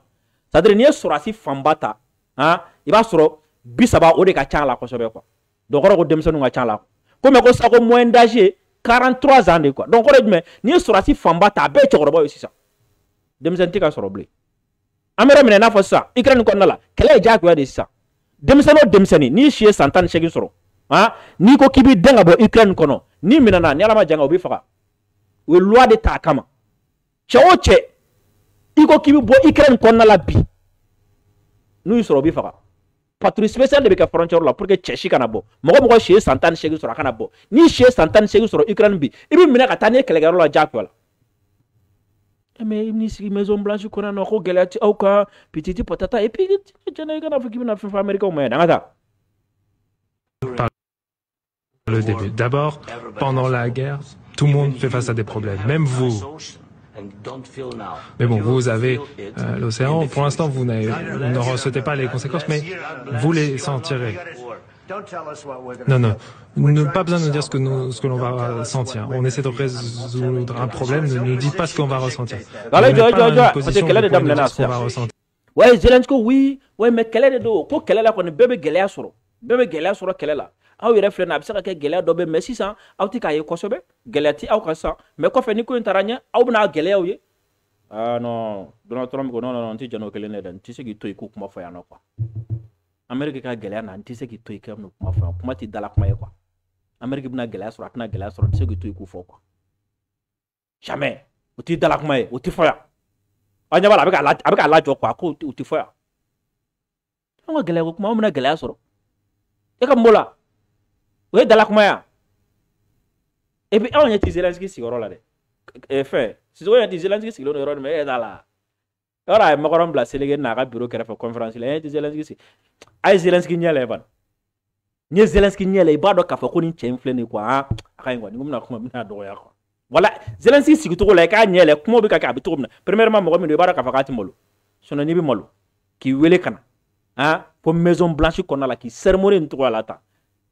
S1: ça veut dire n'i ye sɔrɔsi fanba ta hein i b'a sɔrɔ 30 o de ka ca la kosɛbɛ quoi donc kɔrɔ ko denmisɛnninw ka ca la ko mais ko sisan ko moyenne d'âge ye 43 ans de quoi donc kɔrɔ ye jumɛn n'i ye sɔrɔsi fanba ta a bɛɛ ye cɛkɔrɔbaw ye sisan denmisɛnnin tɛ ka sɔrɔ bilen an bɛ yɔrɔ min na i n'a fɔ sisan Ukraine kɔnɔna la kɛlɛ ye diyagoya de sisan denmisɛnnin o denmisɛnnin n'i si ye san 18 sɔrɔ hein n'i ko k'i b'i den ka bɔ Ukraine kɔnɔ n'i minɛna ni Ala ma jan o b'i faga o ye loi de ta a kama cɛ o cɛ i ko k'i bɛ bɔ Ukraine kɔnɔna la bi n'u y'i sɔrɔ o b'i faga patrouille spéciale de bɛ kɛ frontière la pour que cɛ si kana bɔ mɔgɔ si ye san 18 sɔrɔ a kana bɔ n'i si ye san 18 sɔrɔ Ukraine bi i bɛ minɛ ka taa n'i ye kɛlɛkɛyɔrɔ la diyagoya la mais i b'i sigi Maison Blanche kɔnɔ yan nɔ ko gɛlɛya ti aw kan pititi patata et puis jɛnɛ i kana fɔ k'i bɛna fɛn fɔ Américains ma yan an ka taa.
S7: Le début. D'abord, pendant la guerre, tout le monde fait face à des problèmes, même vous. Mais bon, vous avez l'océan. Pour l'instant, vous ne ressentez pas les conséquences, mais vous les sentirez. Non, pas besoin de nous dire ce que l'on va sentir. On essaie de résoudre un problème, ne nous dites pas ce qu'on va ressentir.
S1: Ouais, Zelensky, oui, ouais, mais quelle est le ko kɛlɛ la kɔni bɛɛ bɛ gɛlɛya sɔrɔ kɛlɛ la aw yɛrɛ filɛ nin a bɛ se ka kɛ gɛlɛya dɔ bɛ mais sisan aw tɛ k'a ye kosɛbɛ gɛlɛya ti aw kan sisan mais kɔfɛ ni ko in taara ɲɛ aw bɛna gɛlɛyaw ye ah non Donald Trump ko non n tɛ jɛn o kelen de dɛ n tɛ se k'i to yen ko kuma fɔ yan nɔ quoi Amérique ka gɛlɛya na n tɛ se k'i to yen k'o kuma fɔ yan kuma tɛ dala kuma ye quoi Amérique bɛna gɛlɛya sɔrɔ a tɛna gɛlɛya sɔrɔ n tɛ se k'i to yen k'o fɔ quoi jamais o tɛ dala kuma ye o tɛ fɔ yan aw ɲɛ b'a la a bɛ k'a lajɔ quoi ko o tɛ fɔ yan an ka gɛlɛya ko kuma aw bɛna gɛlɛya sɔrɔ e ka mɔ la o ye dala kuma ya et puis aw ɲɛ tɛ Zelensky sigiyɔrɔ la dɛ fɛn sisan o ɲɛ tɛ Zelensky sigilen don yɔrɔ min e t'a la yɔrɔ a ye Macron bila Sénégal n'a ka bureau kɛrɛfɛ conférence la e ɲɛ tɛ Zelensky sigi a ye Zelensky ɲɛ lajɛ bani n'i ye Zelensky ɲɛ lajɛ i b'a dɔn k'a fɔ ko nin cɛ in filɛ nin ye quoi a ka ɲi quoi ni ko bɛna kuma bɛna dɔgɔya quoi voilà Zelensky sigicogo la i k'a ɲɛ lajɛ kuma bɛ ka kɛ a bɛ cogo min na premièrement mɔgɔ min don i b'a dɔn k'a fɔ k'a tɛ malo sinon n'i bɛ malo k'i wele ka na hein fo Maison Blanche kɔnɔna la k'i cérémonie nin cogoya la tan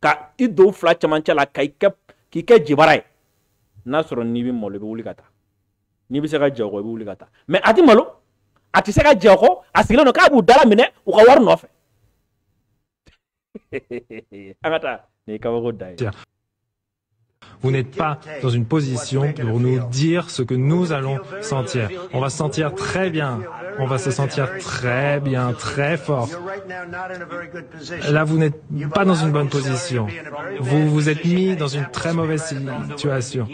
S1: ka i don fila cɛmancɛ la k'i kɛ jibara ye n'a sɔrɔ n'i bɛ malo i bɛ wuli ka taa n'i bɛ se ka jɛ o kɔ i bɛ wuli ka taa mais a tɛ malo a tɛ se ka jɛ o kɔ a sigilen don k'a b'u dala minɛ u ka wari nɔfɛ an ka taa nin ye kabako da ye.
S7: Vous n'êtes pas dans une position pour nous dire ce que nous allons sentir. On va se sentir très bien. on va se sentir très bien, très fort. Là, vous n'êtes pas dans une bonne position. Vous vous êtes mis dans une très mauvaise situation.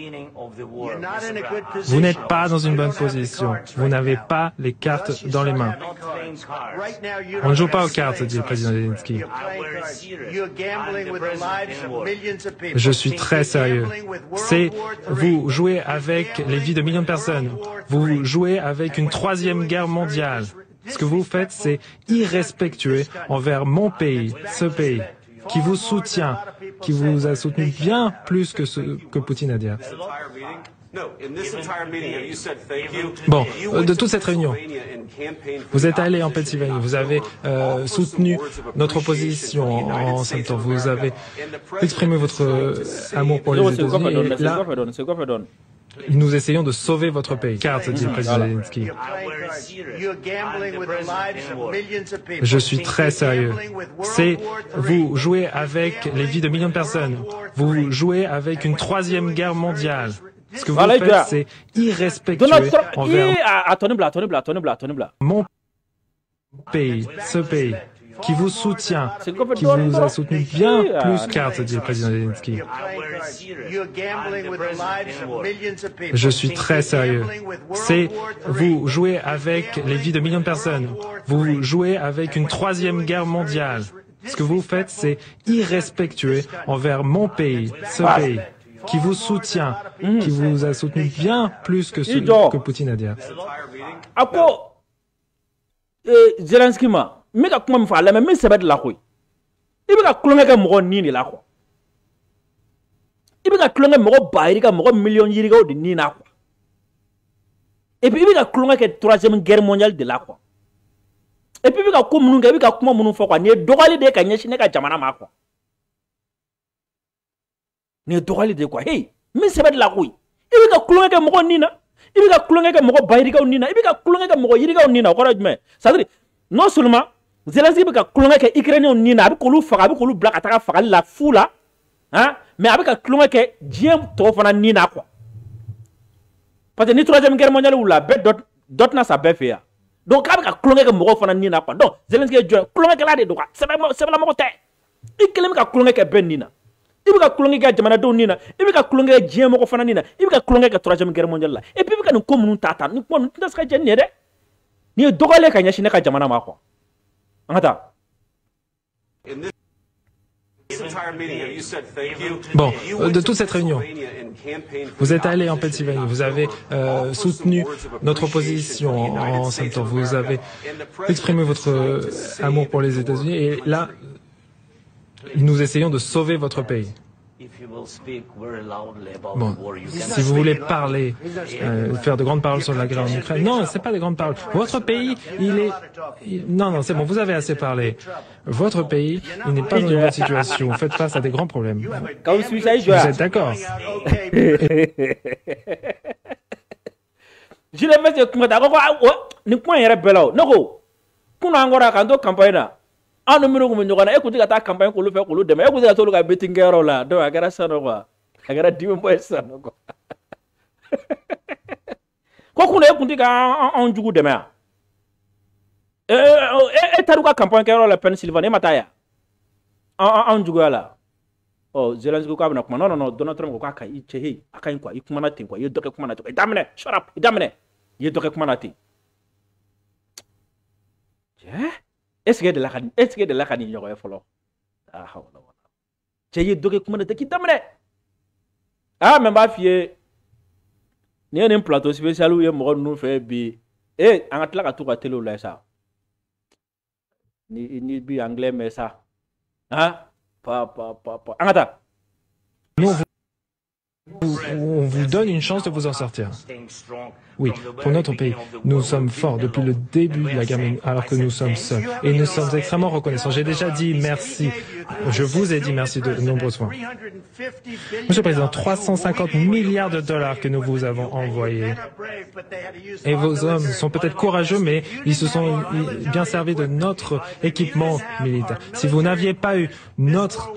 S7: Vous n'êtes pas dans une bonne position. Vous n'avez pas les cartes dans les mains. On ne joue pas aux cartes, dit le président Zelensky. Je suis très sérieux. Vous jouez avec les vies de millions de personnes. Vous jouez avec une troisième guerre mondiale. Ce que vous faites, c'est irrespectueux envers mon pays, ce pays, qui vous soutient, qui vous a soutenu bien plus que ce que Poutine a dit. Bon, de toute cette réunion, vous êtes allé en Pennsylvanie, vous avez soutenu notre opposition en ce temps, vous avez exprimé votre amour pour les États-Unis et là, nous essayons de sauver votre pays. Carte, dit le président Zelensky. Je suis très sérieux. Vous jouez avec les vies de millions de personnes. Vous jouez avec une troisième guerre mondiale. Ce que vous faites, c'est irrespectueux envers mon pays, ce pays, qui vous soutient, qui vous a soutenu bien plus carte, dit le président Zelensky. Je suis très sérieux. Vous jouez avec les vies de millions de personnes. Vous jouez avec une troisième guerre mondiale. Ce que vous faites, c'est irrespectueux envers mon pays, ce pays, qui vous soutient, qui vous a soutenu bien plus que ce que Poutine a dit.
S1: Zelensky ma, mais ka kuma min fɔ la mais min sɛbɛ de la koyi i bɛ ka tulonkɛ kɛ mɔgɔ nin de la quoi i bɛ ka tulonkɛ mɔgɔ bayiri ka mɔgɔ miliyɔn yirikaw de nin na quoi et puis i bɛ ka tulonkɛ kɛ troisième guerre mondiale de la quoi et puis i bɛ ka ko minnu kɛ i bɛ ka kuma minnu fɔ quoi nin ye dɔgɔyali de ye ka ɲɛsin ne ka jamana ma quoi nin ye dɔgɔyali de ye quoi hey min sɛbɛ de la koyi i bɛ ka tulonkɛ kɛ mɔgɔ nin na i bɛ ka tulonkɛ kɛ mɔgɔ bayirikaw nin na i bɛ ka tulonkɛ kɛ mɔgɔ yirikaw nin na o kɔrɔ ye jumɛn c'est-à-dire non seulement Zelensky bɛ ka tulonkɛ kɛ Ukrainiens nin na a bɛ k'olu faga a bɛ k'olu bila ka taga fagali la fu la hein mais a bɛ ka tulonkɛ kɛ diɲɛ tɔw fana nin na quoi parce que ni troisième guerre mondiale wulila bɛɛ dɔ tɛna sa bɛɛ fɛ yan donc a bɛ ka tulonkɛ kɛ mɔgɔw fana nin na quoi donc Zelensky ye jɔn ye tulonkɛkɛla de don quoi sɛbɛlamɔgɔ tɛ i kelen bɛ ka tulonkɛ kɛ bɛɛ nin na i bɛ ka tulonkɛ kɛ jamanadenw nin na i bɛ ka tulonkɛ kɛ diɲɛ mɔgɔ fana nin na i bɛ ka tulonkɛ kɛ troisième guerre mondiale la et puis i bɛ ka nin ko minnu ta nin kuma ninnu tɛna se ka jɛ nin ye dɛ nin ye dɔgɔyali ka ɲɛsin ne ka jamana ma quoi an ka taa.
S7: Bon, de toute cette réunion, vous êtes allé en Pennsylvanie, vous avez soutenu notre opposition en ce temps, vous avez exprimé votre amour pour les États-Unis et là, nous essayons de sauver votre pays. Bon, si vous voulez parler, faire de grandes paroles sur la guerre en Ukraine, non, c'est pas des grandes paroles. Votre pays, non, c'est bon, vous avez assez parlé. Votre pays, il n'est pas dans une bonne situation. Vous faites face à des grands problèmes. Vous êtes d'accord?
S1: Je le mets comme d'accord. Ni point yɛrɛ bɛɛ la o. Ne ko kunun an kɔrɔ k'an to campagne na. An ni minnu kun bɛ ɲɔgɔn na e kun tɛ ka taa campagne k'olu fɛ k'olu dɛmɛ e kun tɛ ka t'olu ka meeting kɛyɔrɔ la donc a kɛra sisan nɔ quoi a kɛra dimi bɔ ye sisan nɔ quoi ko kunun e kun tɛ ka anw jugu dɛmɛ yan e taar'u ka campagne kɛyɔrɔ la Pennsylvanie e ma taa yan anw juguya la ɔ Zelensky ko a bɛna kuma non non Donald Trump ko k'a ka i cɛ he a ka ɲi quoi i kumana ten quoi i ye dɔ kɛ kuma na ten i daminɛ shut up i daminɛ i ye dɔ kɛ kuma na ten est-ce que de la ka nin ɲɔgɔn ye fɔlɔ cɛ ye dɔ kɛ kuma na ten k'i daminɛ mais n b'a f'i ye ni ye nin plateau spécial ye mɔgɔ ninnu fɛ bi an ka tila ka to ka télé lajɛ sa ni bi anglais mɛn sa an ka taa.
S7: On vous donne une chance de vous en sortir. Oui, pour notre pays, nous sommes forts depuis le début de la guerre, alors que nous sommes seuls. Et nous sommes extrêmement reconnaissants. J'ai déjà dit merci. Je vous ai dit merci de nombreuses fois. Monsieur le Président, 350 milliards de dollars que nous vous avons envoyés. Et vos hommes sont peut-être courageux, mais ils se sont bien servis de notre équipement militaire. Si vous n'aviez pas eu notre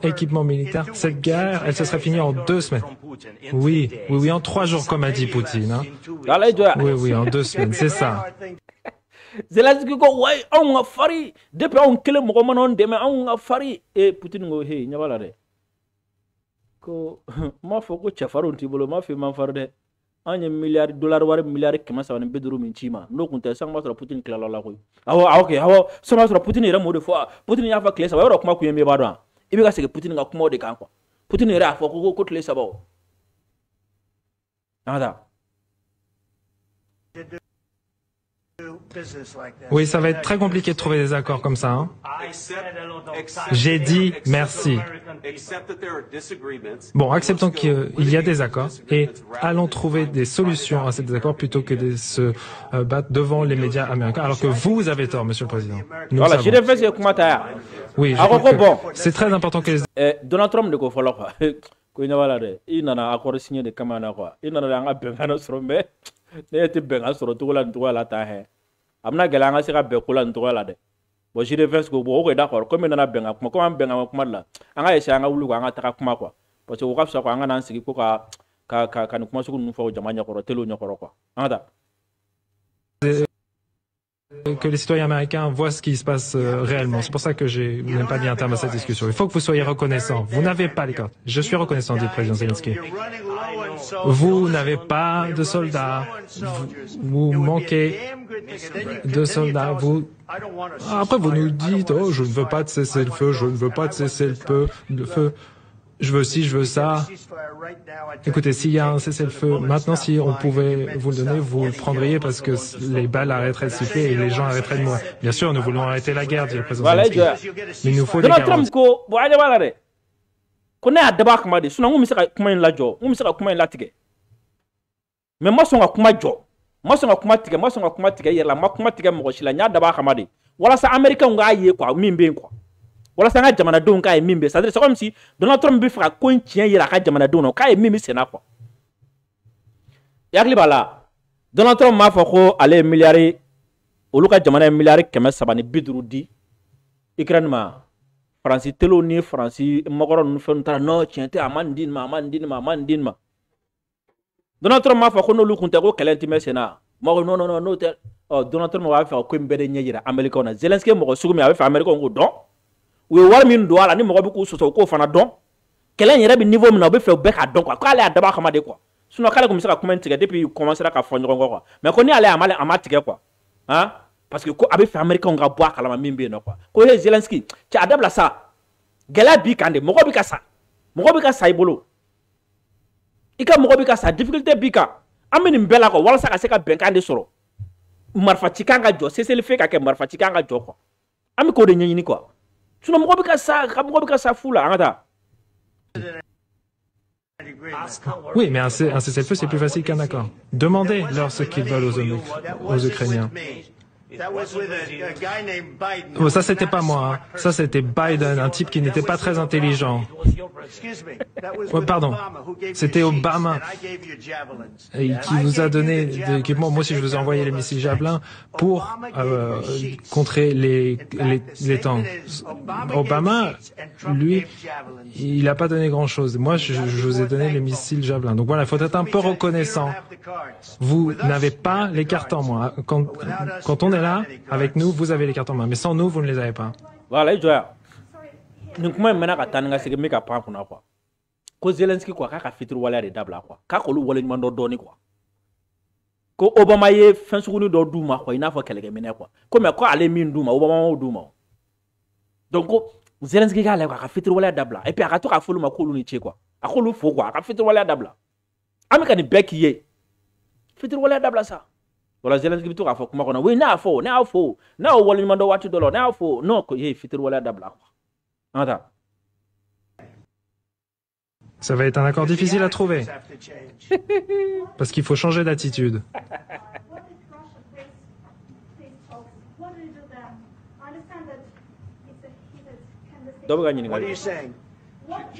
S7: équipement militaire, cette guerre, elle se serait finie en 2 semaines. Oui, en 3 jours, comme a dit Poutine. Hein. Oui, en 2 semaines, c'est ça.
S1: Zelensky ko way on fari depuis on kele mo man on deme on fari e Poutine go hey nyabala de ko ma fo ko chafaro ntibolo ma fi man farde anye $1 wari $1 kema sa wan beduru min chima no kunta sang ma sura Poutine kala la ko awo okay awo sama sura Poutine re mo de fo Poutine ya fa klesa wa ro kuma ku yeme ba do ibi ka sege Poutine ga kuma de kan ko Poutine re afo ko klesa ba o nada.
S7: Oui, ça va être très compliqué de trouver des accords comme ça. Hein. J'ai dit merci. Bon, acceptons qu'il y a des accords et allons trouver des solutions à ces désaccords plutôt que de se battre devant les médias américains. Alors que vous avez tort, Monsieur le Président. Nous
S1: voilà,
S7: j'ai
S1: fait commentaires.
S7: Oui, c'est très important que les...
S1: Donald Trump ne faut pas ko voilà de il nana accord signé de kamana quoi il nana nga bengana soro me ne ete benga soro to la ta he amna gala nga sika be kula nto la de bo jide fes ko bo ko d'accord comme nana benga kuma ko am benga kuma la anga esa nga wulu ko anga taka kuma quoi parce que ko kapsa ko anga nan sigi ko ka kuma suku nu fo jamanya ko telo nyokoro quoi anda
S7: que les citoyens américains voient ce qui se passe réellement. C'est pour ça que je n'ai pas mis un terme à cette discussion. Il faut que vous soyez reconnaissants. Vous n'avez pas les cartes. Je suis reconnaissant, dit le président Zelensky. Vous n'avez pas de soldats. Vous manquez de soldats. Après, vous nous dites, oh, je ne veux pas de cesser le feu, je ne veux pas de cesser le feu. Je veux ci, je veux ça. Écoutez, s'il y a un cessez-le-feu, maintenant, si on pouvait vous le donner, vous le prendriez parce que les balles arrêteraient de siffler et les gens arrêteraient de mourir. Bien sûr, nous voulons arrêter la guerre, dit le président Zelensky. Mais il nous faut des garanties.
S1: Mais moi, son kuma jo. Moi, son kuma tige, moi, son kuma tige, yela, moi, kuma tige, mo shila, nya daba kamade. Wala sa Américain nga yé quoi, mimbe quoi. Wala sa nga jamana don ka mimbe. C'est-à-dire, c'est comme si Donald Trump bi fera ko tien yela ka jamana don ka mimbe sena quoi. Yakli bala. Donald Trump ma fa ko ale milliards olu ka jamana milliards keme sabani biduru di. Ukraine ma France telo ni France magoro nu fe ntara no tiente amandin ma. Donald Trump m'a fait qu'on nous compte au calendrier sénat. Moi non tel. Donald Trump m'a fait qu'on mbede nyira américain. Zelensky m'a reçu mais avec américain on don. We war min do ala ni mo bi ko so ko fana don. Kelen yere bi niveau mi na be fait bec à don quoi. Ko ale adaba kamade quoi. Sinon kala comme ça comment ticket depuis commencer à faire quoi. Mais qu'on y aller à ticket quoi. Hein? Parce que ko abi fait américain on ga boire kala mimbe no quoi. Ko Zelensky, tu adabla ça. Gela bi kande mo ko bi ka sa. Mo ko bi ka sa ibolo. Ika mogo bika sa difficulté bika ameni mbela ko wala saka seka benkande soro marfa tikanga jo c'est le fait ka marfa tikanga jo ko ami ko de nyini quoi suno mogo bika sa fula angata.
S7: Oui, mais un cessez-le-feu c'est plus facile qu'un accord. Demandez-leur ce qu'ils veulent aux Ukrainiens. Oh, ça c'était pas moi, hein. Ça c'était Biden, un type qui n'était pas très intelligent. Oh, pardon, c'était Obama et qui vous a donné des équipements. Moi aussi je vous ai envoyé les missiles Javelin pour contrer les tanks. Obama, lui, il n'a pas donné grand chose. Moi je vous ai donné les missiles Javelin. Donc voilà, il faut être un peu reconnaissant. Vous n'avez pas les cartes en main. Quand on est là, avec nous, vous avez les cartes en main. Mais sans nous, vous ne les avez pas.
S1: Voilà, je vois. Nous pouvons maintenant attendre que ce mec prend quoi. Que Zelensky quoi, qu'à fitur wala de dabla quoi. Qu'à kolu wala ni mando doni quoi. Que Obama ye fin seconde do duma quoi, il n'a pas quelqu'un mené quoi. Comme quoi aller min duma, Obama duma. Donc Zelensky ga la qu'à fitur wala dabla. Et puis à tout à fulu ma kolu ni che quoi. À kolu fo quoi, qu'à fitur wala dabla. Amika ni bec yé. Fitur wala dabla ça. Wala Zelensky bitu ka fo kuma kona we na fo na wala ni mando wati dolo na fo no ko ye fitir wala dabla quoi anta.
S7: Ça va être un accord difficile à trouver parce qu'il faut changer d'attitude.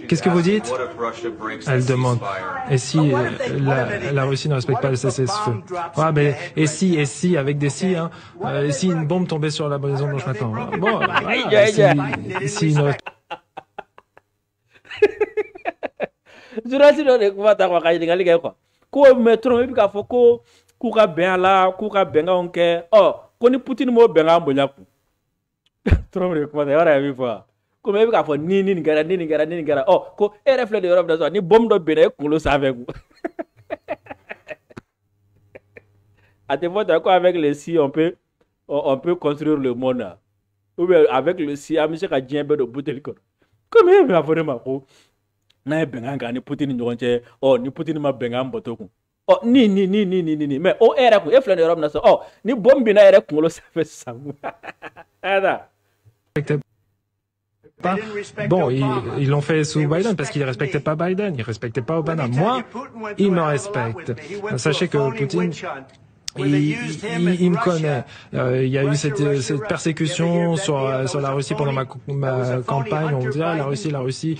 S7: Qu'est-ce que vous dites? Elle demande. Et si la Russie ne respecte pas le cessez-le-feu? Ouais, mais et si avec des si, hein, si une bombe tombait sur la Maison Blanche maintenant. Bon, si une...
S1: Jurasi do de kuma ta kwa kaji ngali ko. Ko metro bi ka fo ko ku ka ben la, ku ka ben ga onke. Oh, ko ni Putin mo benga bonya ku trop de comment yara mi fa ko me ka fo ni gara oh ko reflet de Europe da ni bom do bena ko lo sa avec à te voir d'accord avec les si on peut construire le monde ou bien avec le si a monsieur ka djembe do bouteille ko comme il va vraiment ko na benga ga ni Putin njonche oh ni Putin ma benga mboto ku oh ni mais oh era ku reflet de Europe na so oh ni bom bena era ko lo sa fait ça ada.
S7: Bon, ils l'ont fait sous Biden parce qu'ils ne respectaient pas Biden, ils ne respectaient pas Obama. Moi, ils me respectent. Sachez que Poutine, il me connaît. Il y a eu cette persécution sur la Russie pendant ma campagne. On dit la Russie.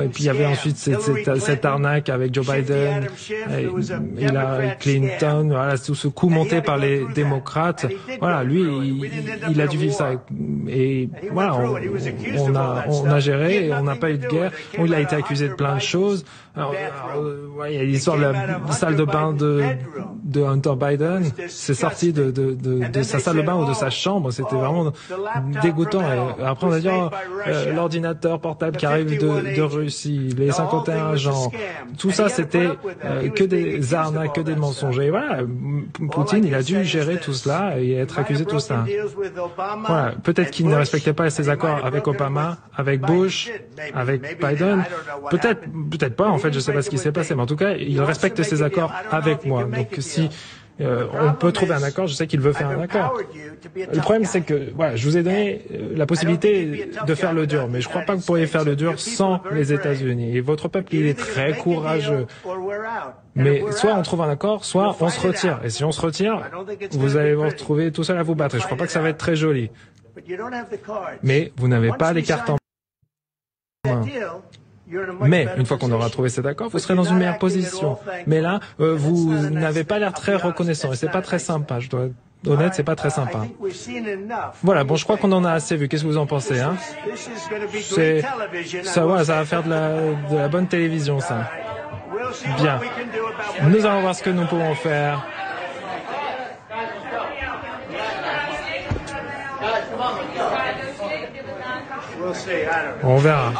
S7: Et puis il y avait ensuite cette arnaque avec Joe Biden, Hillary Clinton. Voilà, tout ce coup monté par les démocrates. Voilà, lui, il a dû vivre ça. Et voilà, on a géré et on n'a pas eu de guerre. Il a été accusé de plein de choses. Alors, il y a l'histoire de la salle de bain de Hunter Biden. C'est sorti de sa salle de bain ou de sa chambre. C'était vraiment dégoûtant. Et après, on a dit l'ordinateur portable qui arrive de Russie, les 51 agents. Tout ça, c'était que des arnaques, que des mensonges. Et voilà, Poutine, il a dû gérer tout cela et être accusé de tout cela. Voilà, peut-être qu'il ne respectait pas ses accords avec Obama, avec Bush, avec Biden. Peut-être pas. En fait, je sais pas ce qui s'est passé, mais en tout cas, il respecte ses accords avec moi. Donc, si on peut trouver un accord, je sais qu'il veut faire un accord. Le problème, c'est que voilà, je vous ai donné la possibilité de faire le dur, mais je crois pas que vous pourriez faire le dur sans les États-Unis. Et votre peuple, il est très courageux. Mais soit on trouve un accord, soit on se retire. Et si on se retire, vous allez vous retrouver tout seul à vous battre. Et je crois pas que ça va être très joli. Mais vous n'avez pas les cartes en main. Mais une fois qu'on aura trouvé cet accord, vous serez dans une meilleure position. Mais là, vous n'avez pas l'air très reconnaissant et c'est pas très sympa. Je dois être honnête, c'est pas très sympa. Voilà, bon, je crois qu'on en a assez vu. Qu'est-ce que vous en pensez, hein? Ça va faire de la bonne télévision, ça. Bien. Nous allons voir ce que nous pouvons faire. On verra.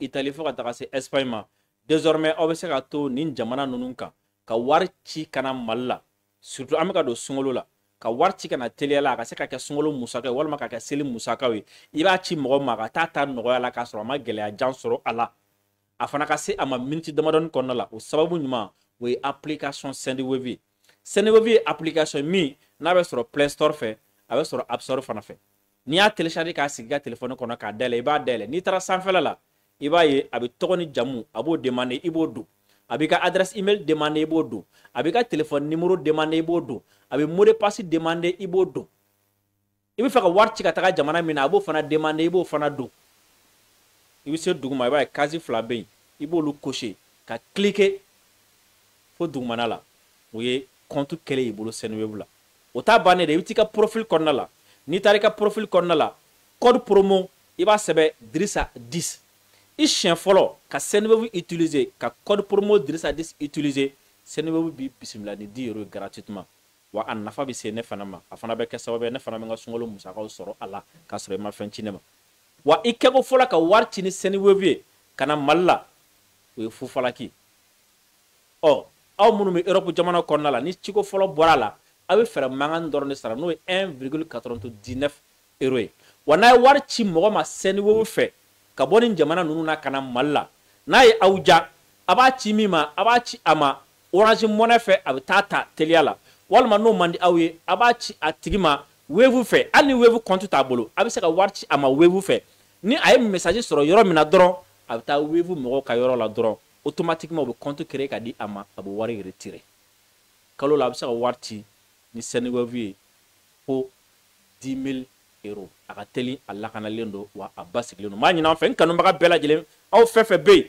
S1: Italie fo ka taga se Espagne ma désormais aw bɛ se ka to nin jamana ninnu kan ka wari ci kana Mali la surtout an bɛ ka don sunkalo la ka wari ci kana teliya la a ka se ka kɛ sunkalo musaka walima ka kɛ seli musakaw ye i b'a ci mɔgɔ ma ka taa nɔgɔya la k'a sɔrɔ a ma gɛlɛya jan sɔrɔ a la a fana ka se a ma miniti damadɔni kɔnɔna la o sababu ɲuman o ye application Sendwave Sendwave ye application min n'a bɛ sɔrɔ Play Store fɛ a bɛ sɔrɔ App Store fana fɛ n'i y'a télécharger k'a sigi ka téléphone kɔnɔ k'a dayɛlɛ i b'a dayɛlɛ n'i taara sanfɛla la i b'a ye a bɛ tɔgɔ ni jamu a b'o demander i b'o don a b'i ka adresse email demander i b'o don a b'i ka téléphone numéro demander i b'o don a bɛ mot de passe demander i b'o don i bɛ fɛ ka wari ci ka taga jamana min na a b'o fana demander i b'o fana don i bɛ se duguma i b'a ye case fila bɛ yen i b'olu cocher ka cliquer fo dugumana la o ye compte kɛlen y'i bolo Sendwave la o t'a bannen dɛ i bɛ t'i ka profil kɔnɔna la n'i taara i ka profil kɔnɔna la code promo i b'a sɛbɛn Drissa 10 i siɲɛ fɔlɔ ka Sendwave utiliser ka code promo Drissa 10 utiliser Sendwave b'i bisimila ni 10 € gratuitement wa a nafa bɛ se ne fana ma a fana bɛ kɛ sababu ye ne fana bɛ n ka sunkalo musakaw sɔrɔ a la k'a sɔrɔ i ma fɛn ci ne ma wa i kɛko fɔlɔ ka wari ci ni Sendwave ye ka na Mali la o ye fufalaki ɔ aw minnu bɛ Europe jamana kɔnɔna la ni ciko fɔlɔ bɔra a la a bɛ fɛɛrɛ mankan dɔrɔn de sara n'o ye 1,99 € ye wa n'a ye wari ci mɔgɔ ma Sendwave fɛ ka bɔ nin jamana ninnu na ka na Mali la n'a ye aw ja a b'a ci min ma a b'a ci a ma Orange Money fɛ a bɛ taa ta teliya la walima n'o man di aw ye a b'a ci a tigi ma Wave fɛ hali ni Wave compte t'a bolo a bɛ se ka wari ci a ma Wave fɛ ni a ye message sɔrɔ yɔrɔ min na dɔrɔn a bɛ taa Wave mɔgɔw ka yɔrɔ la dɔrɔn automatiquement u bɛ compte créer ka di a ma a bɛ wari retirer kalo la a bɛ se ka wari ci ni Sendwave ye ko 10 000 € a ka teli a lakanalen don wa a basigilen don m'a ɲin'an fɛ n kanubaga bɛɛ lajɛlen aw fɛn fɛn bɛ yen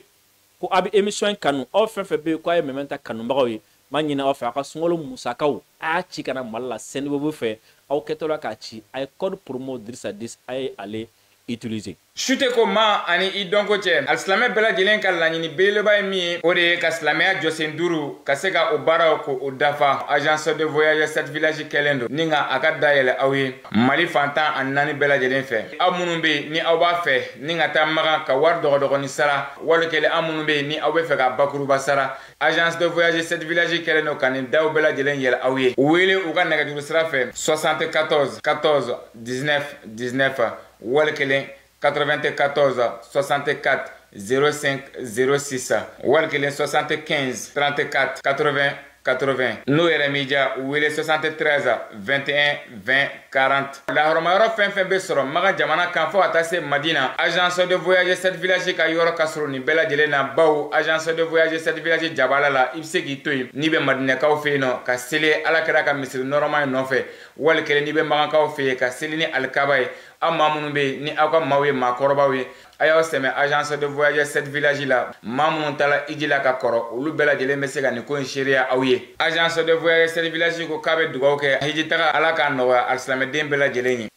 S1: ko abi émission kanu aw fɛn fɛn be ko ay mementa kanubagaw ye ma ɲina aw fɛ a ka sunkalo musakaw a ci kana Mali la Seneweb fɛ aw kɛtɔla k'a ci a ye code promo Dirisa 10 a ye ale utiliser.
S8: Sute ko ma ani i dɔnko cɛ alisilame bɛɛ lajɛlen ka laɲini beleba ye min ye o de ye ka silamɛya jɔsen 5 ka se ka o baaraw ko o dafa. Agence de voyage 7 village kɛlen don ni nka a ka dayɛlɛ aw ye Mali fantan ani 4 bɛɛ lajɛlen fɛ. Aw minnu be ni aw b'a fɛ ni ka taa magan ka wari dɔgɔdɔgɔni sara wali kɛlen aw minnu be ni aw bɛ fɛ ka bakuruba sara Agence de voyage 7 village kɛlen don ka nin daw bɛɛ lajɛlen yɛlɛ aw ye. U wele u ka nɛgɛjuru sira fɛ 74 14 19 19 wali kelen 94 64 05 06 wali kelen 75 34 80 80 n'o yɛrɛ m'i diya u wele 73 21 20 40 lahɔrɔmayɔrɔ fɛn fɛn bɛ sɔrɔ maga jamana kan fɔ ka taa se Madina agence de voyage 7 village ka yɔrɔ ka sɔrɔ nin bɛɛ lajɛlen na bawo agence de voyage 7 village jabala la i bɛ se k'i to yen n'i bɛ madinɛkaw fɛ yen nɔ ka seli alakira ka misiri nɔrɔma in nɔfɛ wali kelen n'i bɛ magankaw fɛ yen ka seli ni alikaba ye aw maa minnu bɛ yen ni aw ka maaw ye maakɔrɔbaw ye a y'aw sɛmɛ agence de voyage 7 village la maa minnu taara iji la ka kɔrɔ olu bɛɛ lajɛlen bɛ se ka nin ko in seereya aw ye agence de voyage 7 village ko k'a bɛ dugawu kɛ hiji taga ala k'a nɔgɔya alisilamɛden bɛɛ lajɛlen ye